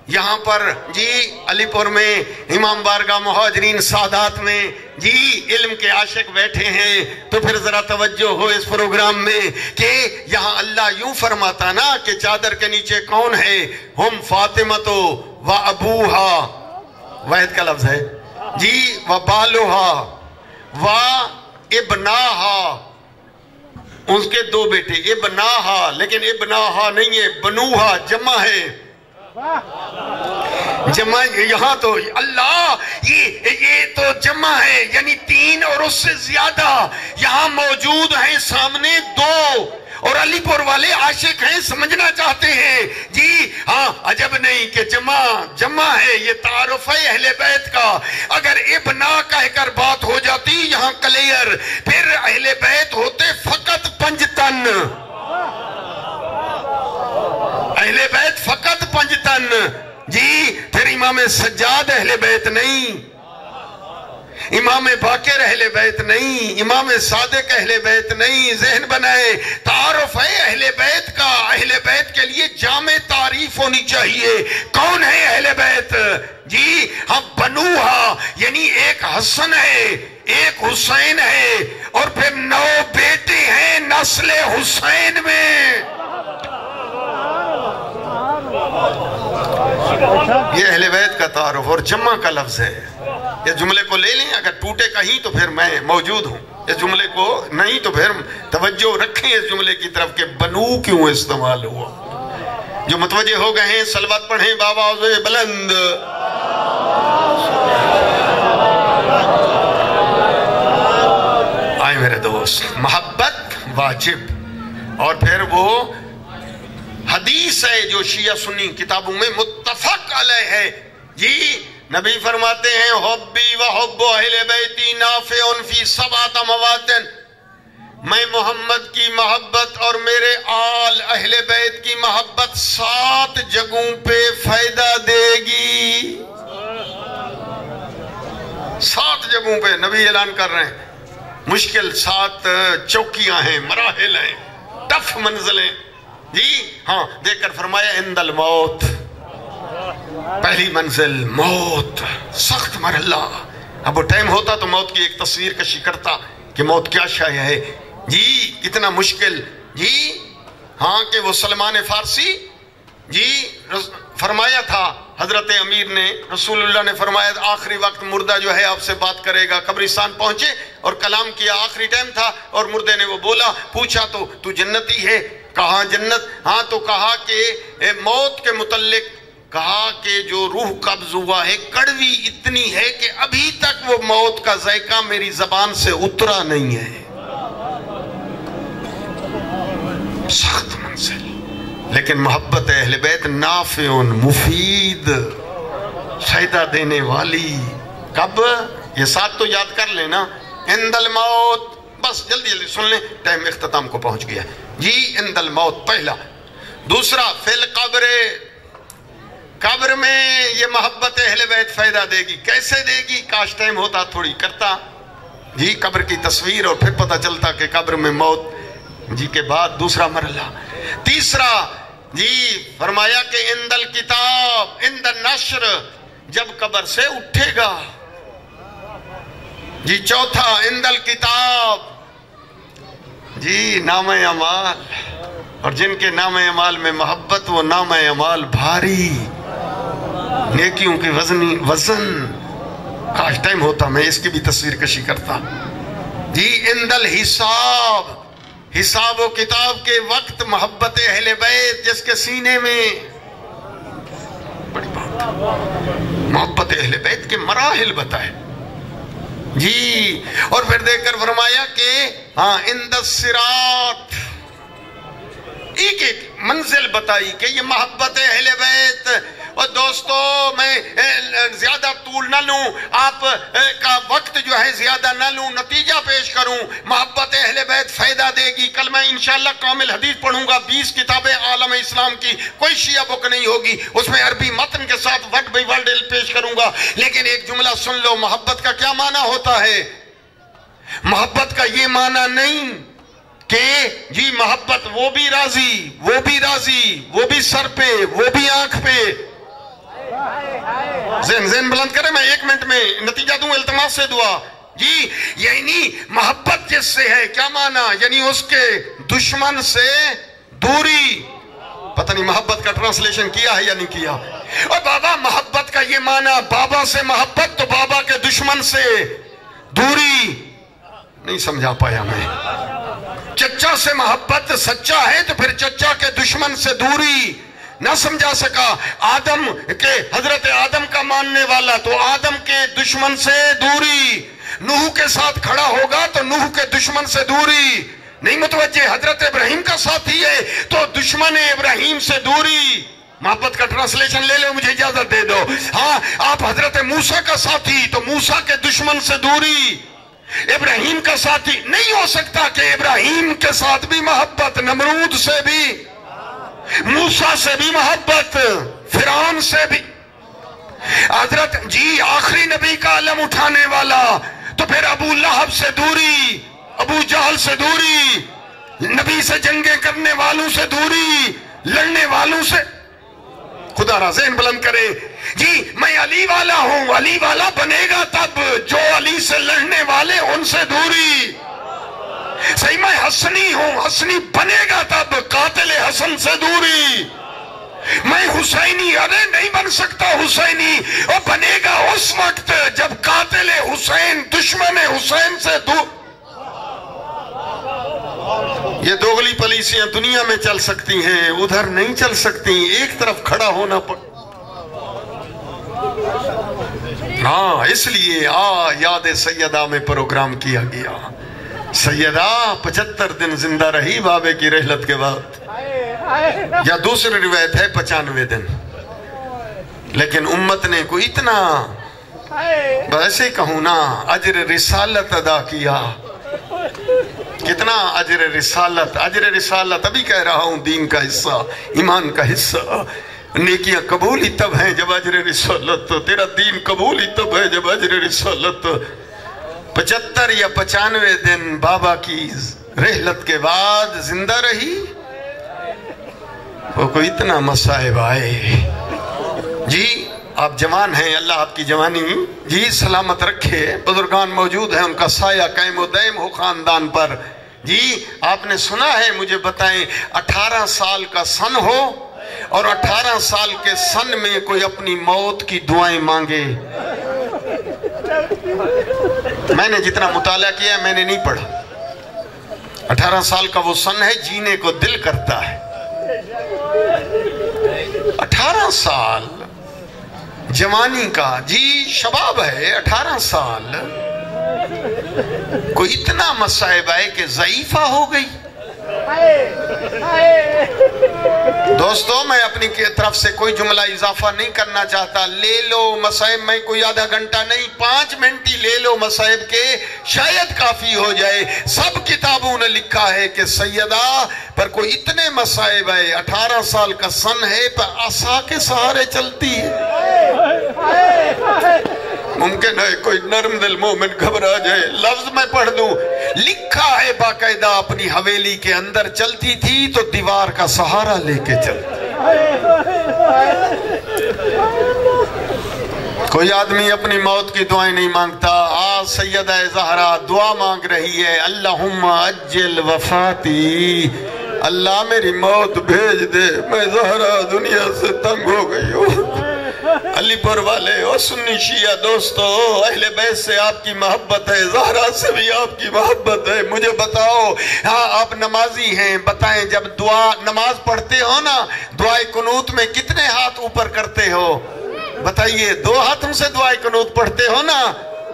یہاں پر جی علی پور میں امام بارگاہ مہاجرین سادات میں جی علم کے عاشق بیٹھے ہیں تو پھر ذرا توجہ ہو اس پروگرام میں کہ یہاں اللہ یوں فرماتا نا کہ چادر کے نیچے کون ہے؟ ہم فاطمتو و ابوہا، واحد کا لفظ ہے جی، و بالوہا و ابناہا، اس کے دو بیٹے. ابناہا، لیکن ابناہا نہیں ہے، بنوہا جمع ہے. جمع یہاں تو اللہ یہ تو جمع ہے، یعنی تین اور اس سے زیادہ. یہاں موجود ہیں سامنے دو، اور علی پور والے عاشق ہیں، سمجھنا چاہتے ہیں جی. ہاں عجب نہیں کہ جمع ہے، یہ تعارف ہے اہل بیت کا. اگر ابنا کہہ کر بات ہو جاتی یہاں کلیئر، پھر اہل بیت ہوتے فقط پنجتن. اہل بیت فقط پنجتن جی. پھر امام سجاد اہل بیت نہیں، امام باقر اہل بیت نہیں، امام صادق اہل بیت نہیں. ذہن بنائے تعارف ہے اہل بیت کا. اہل بیت کے لیے جامع تعریف ہونی چاہیے. کون ہے اہل بیت جی؟ ہم بنوہا، یعنی ایک حسن ہے، ایک حسین ہے، اور پھر 9 بیٹے ہیں نسل حسین میں. یہ اہل بیت کا تعارف اور جمع کا لفظ ہے. یہ جملے کو لے لیں, اگر ٹوٹے کہیں تو پھر میں موجود ہوں. اس جملے کو نہیں تو پھر توجہ رکھیں اس جملے کی طرف کہ بنو کیوں استعمال ہوا. جو متوجہ ہو گئے ہیں صلوات پڑھیں بآواز بلند. آئے میرے دوست, محبت واجب, اور پھر وہ حدیث ہے جو شیعہ سنی کتابوں میں متفق علیہ ہے. جی نبی فرماتے ہیں حبی و حب اہل بیتی نافع فی سبعۃ مواطن, میں محمد کی محبت اور میرے آل اہل بیت کی محبت 7 جگہوں پہ فائدہ دے گی. 7 جگہوں پہ نبی اعلان کر رہے ہیں. مشکل 7 چوکیاں ہیں, مراحل ہیں, ٹف منزلیں. جی ہاں, دیکھ کر فرمایا عند الموت, پہلی منزل موت, سخت مرحلہ. اب وہ ٹائم ہوتا تو موت کی ایک تصویر کشی کرتا کہ موت کیا شے ہے. جی کتنا مشکل. جی ہاں کہ وہ سلمان فارسی جی فرمایا تھا حضرت امیر نے, رسول اللہ نے فرمایا آخری وقت مردہ جو ہے آپ سے بات کرے گا. قبرستان پہنچے اور کلام کیا, آخری ٹائم تھا, اور مردے نے وہ بولا, پوچھا تو جنتی ہے؟ کہا جنت. ہاں تو کہا کہ موت کے متعلق کہا کہ جو روح قبض ہوا ہے کڑوی اتنی ہے کہ ابھی تک وہ موت کا ذائقہ میری زبان سے اترا نہیں ہے. سخت منزل, لیکن محبت اہل بیت نافع مفید, فائدہ دینے والی. کب؟ یہ 7 تو یاد کر لینا. عند الموت, بس جلدی جلدی سن لیں, ٹائم اختتام کو پہنچ گیا. جی عند الموت پہلا. دوسرا فی القبر, قبر میں یہ محبت اہل بیت فائدہ دے گی. کیسے دے گی؟ کاش ٹائم ہوتا تھوڑی کرتا. جی قبر کی تصویر, اور پھر پتہ چلتا کہ قبر میں موت جی کے بعد دوسرا مرحلہ. تیسرا جی فرمایا کہ عند الکتاب, عند النشر, جب قبر سے اٹھے گا. جی چوتھا عند الکتاب, جی نام اعمال, اور جن کے نام اعمال میں محبت وہ نام اعمال بھاری, نیکیوں کی وزن. کاش ٹائم ہوتا میں اس کی بھی تصویر کشی کرتا. جی عند الحساب, حساب و کتاب کے وقت محبت اہل بیت جس کے سینے میں, بڑی بات, محبت اہل بیت کے مراحل بتائے. جی اور پھر دیکھ کر فرمایا کہ ہاں عند الصراط, ایک ایک منزل بتائی کہ یہ محبت اہل بیت. اور دوستو میں زیادہ طول نہ لوں, آپ کا وقت جو ہے زیادہ نہ لوں, نتیجہ پیش کروں. محبت اہل بیت فائدہ دے گی. کل میں انشاءاللہ کامل حدیث پڑھوں گا, 20 کتابیں عالم اسلام کی, کوئی شیعہ بک نہیں ہوگی, اس میں عربی متن کے ساتھ ورڈ بائی ورڈ پیش کروں گا. لیکن ایک جملہ سن لو, محبت کا کیا معنی ہوتا ہے؟ محبت کا یہ معنی نہیں کہ جی محبت وہ بھی راضی, وہ بھی راضی, وہ بھی سر پہ, وہ بھی آنکھ پہ. ذہن بلند کرے, میں 1 منٹ میں نتیجہ دوں, التماس سے دعا. جی یعنی محبت جس سے ہے کیا معنی؟ یعنی اس کے دشمن سے دوری. پتہ نہیں محبت کا ٹرانسلیشن کیا ہے یا نہیں کیا. اور بابا محبت کا یہ معنی, بابا سے محبت تو بابا کے دشمن سے دوری. نہیں سمجھا پایا میں. چچا سے محبت سچا ہے تو پھر چچا کے دشمن سے دوری. نہ سمجھا سکا. آدم کے, حضرت آدم کا ماننے والا تو آدم کے دشمن سے دوری. نوح کے ساتھ کھڑا ہوگا تو نوح کے دشمن سے دوری. نہیں متوجہ. حضرت ابراہیم کا ساتھی ہے تو دشمن ابراہیم سے دوری. محبت کا ٹرانسلیشن لے لو, مجھے اجازت دے دو. ہاں آپ حضرت موسیٰ کا ساتھی تو موسیٰ کے دشمن سے دوری. ابراہیم کا ساتھی نہیں ہو سکتا کہ ابراہیم کے ساتھ بھی محبت, نمرود سے بھی, موسیٰ سے بھی محبت, فرعون سے بھی. حضرت جی آخری نبی کا علم اٹھانے والا تو پھر ابو لہب سے دوری, ابو جہل سے دوری, نبی سے جنگیں کرنے والوں سے دوری, لڑنے والوں سے. خدا را ذہن بلند کرے. جی میں علی والا ہوں, علی والا بنے گا تب جو علی سے لڑنے والے ان سے دوری. صحیح میں حسنی ہوں, حسنی بنے گا تب قاتل حسن سے دوری. میں حسینی، ارے نہیں بن سکتا حسینی، وہ بنے گا اس وقت جب قاتل حسین دشمن حسین سے دور. یہ دوغلی پالیسیاں دنیا میں چل سکتی ہیں، ادھر نہیں چل سکتی. ایک طرف کھڑا ہونا ہاں، اس لیے یاد سیدہ میں پروگرام کیا گیا. سیدہ 75 دن زندہ رہی بابے کی رحلت کے بعد، یا دوسری روایت ہے 95 دن. لیکن امت نے کوئی اتنا ایسے کہوں نا اجر رسالت ادا کیا. کتنا اجر رسالت. اجر رسالت ابھی کہہ رہا ہوں، دین کا حصہ، ایمان کا حصہ. نیکیاں قبول ہی تب ہیں جب اجر رسالت. تیرا دین قبول ہی تب ہے جب اجر رسالت. 75 یا 95 دن بابا کی رحلت کے بعد زندہ رہی. وہ کوئی اتنا مصائب آئے. جی آپ جوان ہیں، اللہ آپ کی جوانی جی سلامت رکھے. بزرگان موجود ہیں، ان کا سایہ قائم و دائم ہو خاندان پر. جی آپ نے سنا ہے، مجھے بتائیں، 18 سال کا سن ہو اور 18 سال کے سن میں کوئی اپنی موت کی دعائیں مانگے. میں نے جتنا مطالعہ کیا میں نے نہیں پڑھا. 18 سال کا وہ سن ہے، جینے کو دل کرتا ہے. 18 سال جوانی کا جی شباب ہے. 18 سال کوئی اتنا مصائب آئے کہ ضعیفہ ہو گئی. دوستو میں اپنی طرف سے کوئی جملہ اضافہ نہیں کرنا چاہتا. لے لو مصائب میں کوئی آدھا گھنٹہ نہیں، 5 منٹ ہی لے لو مصائب کے، شاید کافی ہو جائے. سب کتابوں نے لکھا ہے کہ سیدہ پر کوئی اتنے مصائب آئے. 18 سال کا سن ہے پر عصا کے سہارے چلتی ہے. ممکن ہے کوئی نرم دل مومن گھبرا جائے. لفظ میں پڑھ دوں، لکھا ہے باقاعدہ اپنی حویلی کے اندر چلتی تھی تو دیوار کا سہارا لے کے چلتی. کوئی آدمی اپنی موت کی دعائیں نہیں مانگتا. آج سیدہ زہرا دعا مانگ رہی ہے، اللہم اجل وفاتی، اللہ میری موت بھیج دے، میں زہرا دنیا سے تنگ ہو گئی ہوں. علی پور والے اور سنی شیعہ دوستو، اہل بیت سے آپ کی محبت ہے، زہرا سے بھی آپ کی محبت ہے. مجھے بتاؤ، ہاں آپ نمازی ہیں، بتائیں جب دعا نماز پڑھتے ہو نا، دعائے قنوت میں کتنے ہاتھ اوپر کرتے ہو؟ بتائیے. 2 ہاتھوں سے دعائے قنوت پڑھتے ہو نا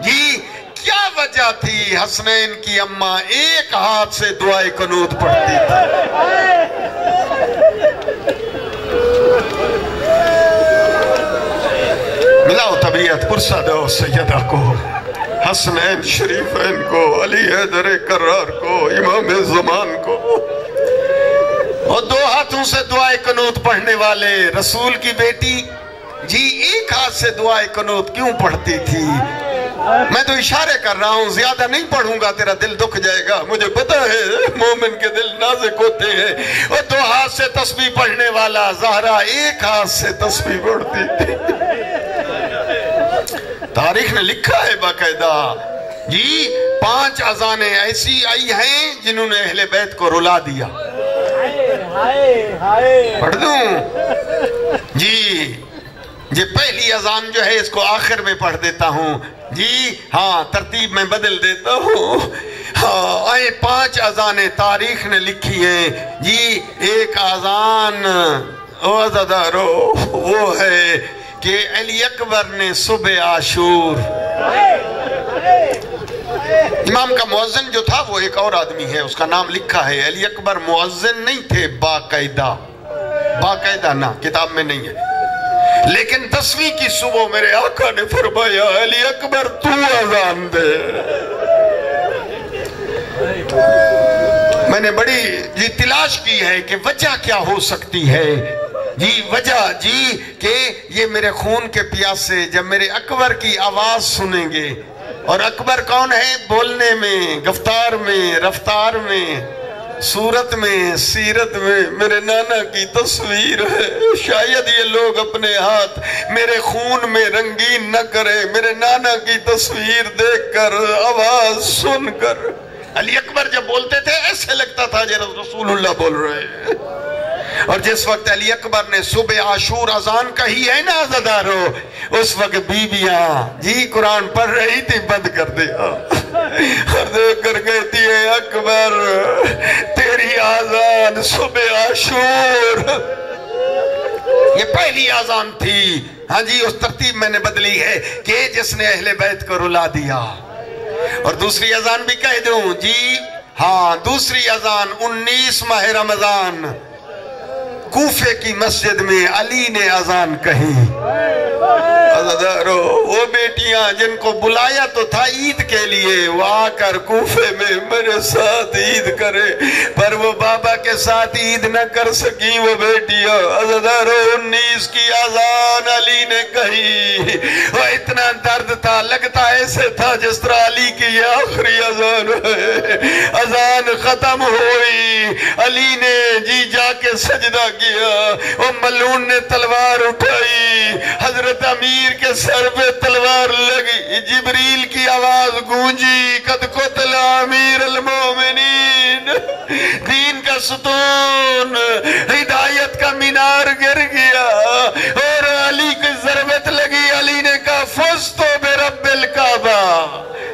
جی. کیا وجہ تھی؟ حسنین کی اماں 1 ہاتھ سے دعائے قنوت پڑھتی تھی. ملاؤ طبیعت پرسہ دو سیدہ کو، حسنین شریفین کو، علی حیدر کرار کو، امام زمان کو. اور 2 ہاتھوں سے دعائے قنوت پڑھنے والے رسول کی بیٹی جی 1 ہاتھ سے دعائے قنوت کیوں پڑھتی تھی؟ میں تو اشارے کر رہا ہوں، زیادہ نہیں پڑھوں گا، تیرا دل دکھ جائے گا. مجھے پتا ہے مومن کے دل نازک ہوتے ہیں. اور 2 ہاتھ سے تسبیح پڑھنے والا زہرا 1 ہاتھ سے تسبیح پڑھتی تھی. تاریخ نے لکھا ہے باقاعدہ جی 5 اذانیں ایسی آئی ہیں جنہوں نے اہل بیت کو رلا دیا. پڑھ دوں جی. یہ پہلی اذان جو ہے اس کو آخر میں پڑھ دیتا ہوں جی. ہاں ترتیب میں بدل دیتا ہوں. ہاں 5 اذانیں تاریخ نے لکھی ہیں جی. 1 اذان عزادارو وہ ہے کہ علی اکبر نے صبح عاشور، امام کا مؤذن جو تھا وہ ایک اور آدمی ہے، اس کا نام لکھا ہے. علی اکبر مؤذن نہیں تھے باقاعدہ، باقاعدہ نہ کتاب میں نہیں ہے. لیکن 10ویں کی صبح میرے آقا نے فرمایا علی اکبر تو اذان دے. میں نے بڑی جی تلاش کی ہے کہ وجہ کیا ہو سکتی ہے جی. وجہ جی کہ یہ میرے خون کے پیاسے جب میرے اکبر کی آواز سنیں گے، اور اکبر کون ہے؟ بولنے میں، گفتار میں، رفتار میں، صورت میں، سیرت میں میرے نانا کی تصویر ہے. شاید یہ لوگ اپنے ہاتھ میرے خون میں رنگین نہ کرے، میرے نانا کی تصویر دیکھ کر، آواز سن کر. علی اکبر جب بولتے تھے ایسے لگتا تھا جب رسول اللہ بول رہے ہیں. اور جس وقت علی اکبر نے صبح عاشور اذان کہی ہے نا عزادارو، اس وقت بیویاں جی قرآن پڑھ رہی تھی، بند کر دیا اور دیکھ کر کہتی ہے اکبر تیری اذان صبح عاشور، یہ پہلی اذان تھی۔ ہاں جی، اس ترتیب میں نے بدلی ہے کہ جس نے اہل بیت کو رلا دیا۔ اور دوسری اذان بھی کہہ دوں جی، ہاں دوسری اذان 19 ماہ رمضان کوفے کی مسجد میں علی نے اذان کہی۔ عزادارو، وہ بیٹیاں جن کو بلایا تو تھا عید کے لیے، وہ آ کر کوفے میں میرے ساتھ عید کرے، پر وہ بابا کے ساتھ عید نہ کر سکی وہ بیٹیاں۔ عزادارو، 19 کی اذان علی نے کہی، وہ اتنا درد تھا، لگتا ایسے تھا جس طرح علی کی یہ آخری اذان ہے۔ اذان ختم ہوئی، علی نے جی جا کے سجدہ کیا، وہ ملعون نے تلوار اٹھائی، حضرت امیر کے سر پہ تلوار لگی، جبریل کی آواز گونجی، قد قتل امیر المومنین، دین کا ستون، ہدایت کا مینار گر گیا، اور علی کی ضربت لگی۔ علی نے کہا فزتو برب الکعبہ،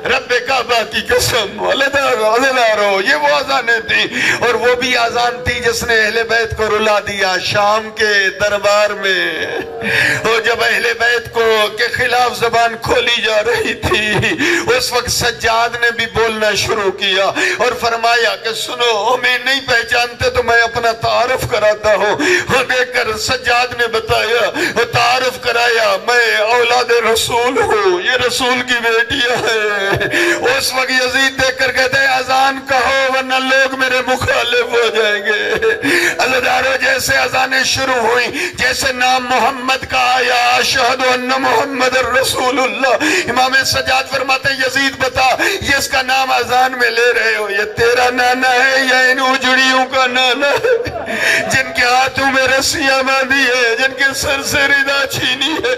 رب کعبہ کی قسم۔ عزادارو، یہ وہ اذانیں تھی، اور وہ بھی اذان تھی جس نے اہل بیت کو رلا دیا شام کے دربار میں۔ اور جب اہل بیت کو کے خلاف زبان کھولی جا رہی تھی، اس وقت سجاد نے بھی بولنا شروع کیا اور فرمایا کہ سنو، ہمیں نہیں پہچانتے تو میں اپنا تعارف کراتا ہوں۔ وہ دیکھ کر سجاد نے بتایا، وہ تعارف کرایا، میں اولاد رسول ہوں، یہ رسول کی بیٹیاں ہیں۔ اس وقت یزید دیکھ کر کہتے ہیں اذان کہو ورنہ لوگ میرے مخالف ہو جائیں گے۔ عزادارو، جیسے اذانیں شروع ہوئیں، جیسے نام محمد کا آیا، اشہد ان محمد الرسول اللہ، امام سجاد فرماتے ہیں یزید بتا، یہ اس کا نام اذان میں لے رہے ہو، یہ تیرا نانا ہے یا ان اجڑیوں کا نانا ہے جن کے ہاتھوں میں رسیاں باندھی ہے، جن کے سر سے ردا چھینی ہے؟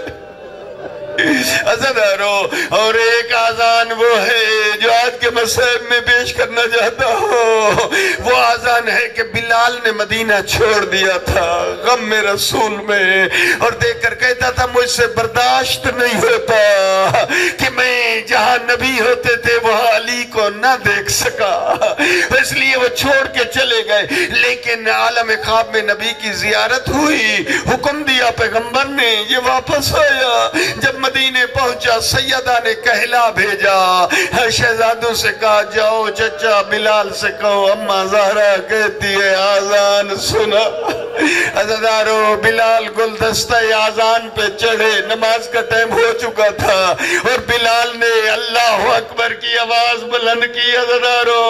عزادارو، اور ایک اذان وہ ہے جو آج کے مصائب میں پیش کرنا چاہتا ہوں، وہ اذان ہے کہ بلال نے مدینہ چھوڑ دیا تھا غم میں رسول میں، اور دیکھ کر کہتا تھا مجھ سے برداشت نہیں ہوتا کہ میں جہاں نبی ہوتے تھے وہاں علی کو نہ دیکھ سکا، اس لیے وہ چھوڑ کے چلے گئے۔ لیکن عالم خواب میں نبی کی زیارت ہوئی، حکم دیا پیغمبر نے، یہ واپس آیا۔ جب مدینے پہنچا، سیدہ نے کہلا بھیجا، شہزادوں سے کہا جاؤ چچا بلال سے کہو اماں زہرا کہتی ہے اذان سنا۔ عزادارو، بلال گلدستہ اذان پہ چڑھے، نماز کا ٹائم ہو چکا تھا، اور بلال نے اللہ اکبر کی آواز بلند کی۔ عزادارو،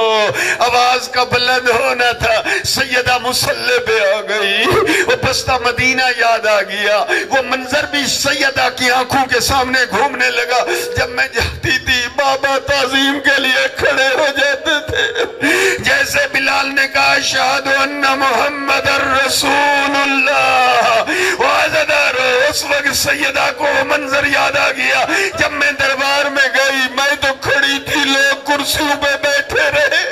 آواز کا بلند ہونا تھا، سیدہ مصلی پہ آ گئی، وہ بستہ مدینہ یاد آ گیا، وہ منظر بھی سیدہ کی آنکھوں کے سامنے گھومنے لگا۔ جب میں جاتی تھی بابا تعظیم کے لیے کھڑے ہو جاتے تھے، جیسے بلال نے کہا اشہد ان محمد الرسول اللہ، وعزدارو، اس وقت سیدہ کو منظر یاد آ گیا۔ جب میں دربار میں گئی، میں تو کھڑی تھی، لوگ کرسیوں پہ بیٹھے رہے،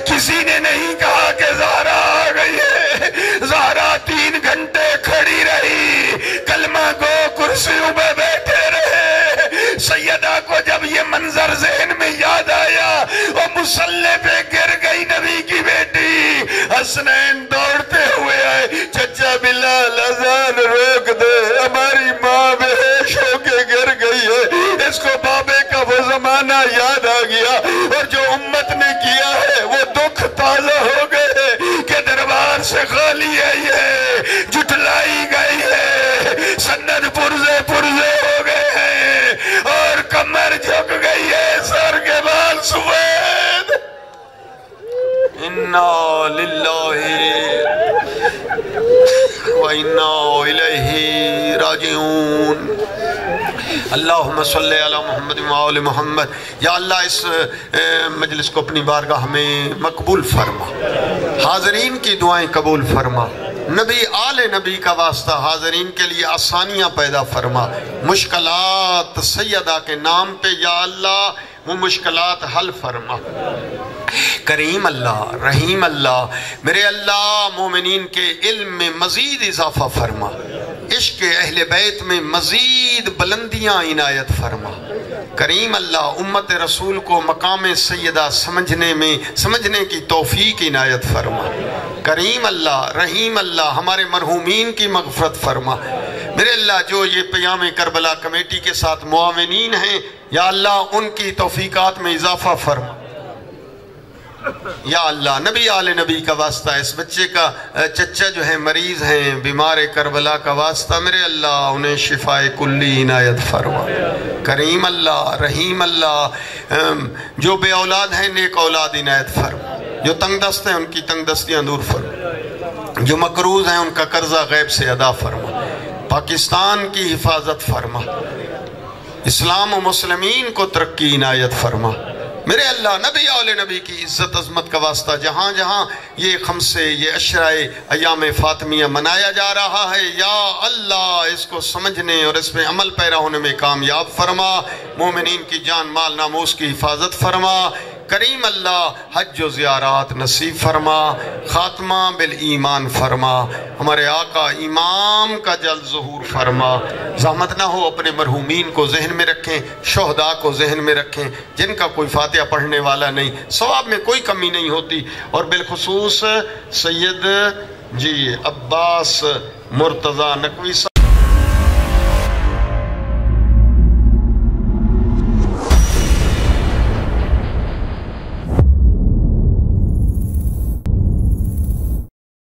کسی نے نہیں کہا کہ زہرا آ گئی ہے۔ زہرا 3 گھنٹے کھڑی رہی، کلمہ گو کرسیوں پہ بیٹھے رہے۔ سیدہ کو جب یہ منظر ذہن میں یاد آیا، وہ مصلی پہ گر گئی نبی کی بیٹی۔ حسنین دوڑتے ہوئے آئے، چچا بلال اذان روک دے، ہماری ماں بے ہوش ہو کے گر گئی ہے، اس کو بابے کا وہ زمانہ یاد آ گیا، اور جو امت نے کیا ہے وہ دکھ تازہ ہو گئے کہ دربار سے خالی آئی ہے، جھٹلائی گئی ہے، سند پرزے پرزے ہو گئے ہیں، اور کمر جھک گئی ہے، سر کے بال سفید۔ انا للہ و انا الیہ راجعون۔ اللہم صلی علی محمد و آل محمد۔ یا اللہ، اس مجلس کو اپنی بارگاہ میں مقبول فرما، حاضرین کی دعائیں قبول فرما، نبی آل نبی کا واسطہ حاضرین کے لیے آسانیاں پیدا فرما، مشکلات سیدہ کے نام پہ یا اللہ وہ مشکلات حل فرما۔ کریم اللہ رحیم اللہ میرے اللہ مومنین کے علم میں مزید اضافہ فرما، عشق اہل بیت میں مزید بلندیاں عنایت فرما، کریم اللہ امت رسول کو مقام سیدہ سمجھنے کی توفیق عنایت فرما، کریم اللہ رحیم اللہ ہمارے مرحومین کی مغفرت فرما، میرے اللہ جو یہ پیام کربلا کمیٹی کے ساتھ معاونین ہیں یا اللہ ان کی توفیقات میں اضافہ فرما، یا اللہ نبی آل نبی کا واسطہ، اس بچے کا چچا جو ہے مریض ہیں بیمار کربلا کا واسطہ، میرے اللہ انہیں شفاء کلی عنایت فرما، کریم اللہ رحیم اللہ جو بے اولاد ہیں نیک اولاد عنایت فرما، جو تنگ دست ہیں ان کی تنگ دستیاں دور فرما، جو مقروض ہیں ان کا قرضہ غیب سے ادا فرما، پاکستان کی حفاظت فرما، اسلام و مسلمین کو ترقی عنایت فرما، میرے اللہ نبی آل نبی کی عزت عظمت کا واسطہ جہاں جہاں یہ خمسے یہ عشرائے ایام فاطمیہ منایا جا رہا ہے یا اللہ اس کو سمجھنے اور اس میں عمل پیرا ہونے میں کامیاب فرما، مومنین کی جان مال ناموس کی حفاظت فرما، کریم اللہ حج و زیارات نصیب فرما، خاتمہ بالایمان فرما، ہمارے آقا امام کا جلد ظہور فرما، زحمت نہ ہو اپنے مرحومین کو ذہن میں رکھیں، شہداء کو ذہن میں رکھیں جن کا کوئی فاتحہ پڑھنے والا نہیں، ثواب میں کوئی کمی نہیں ہوتی، اور بالخصوص سید عباس مرتضی نقوی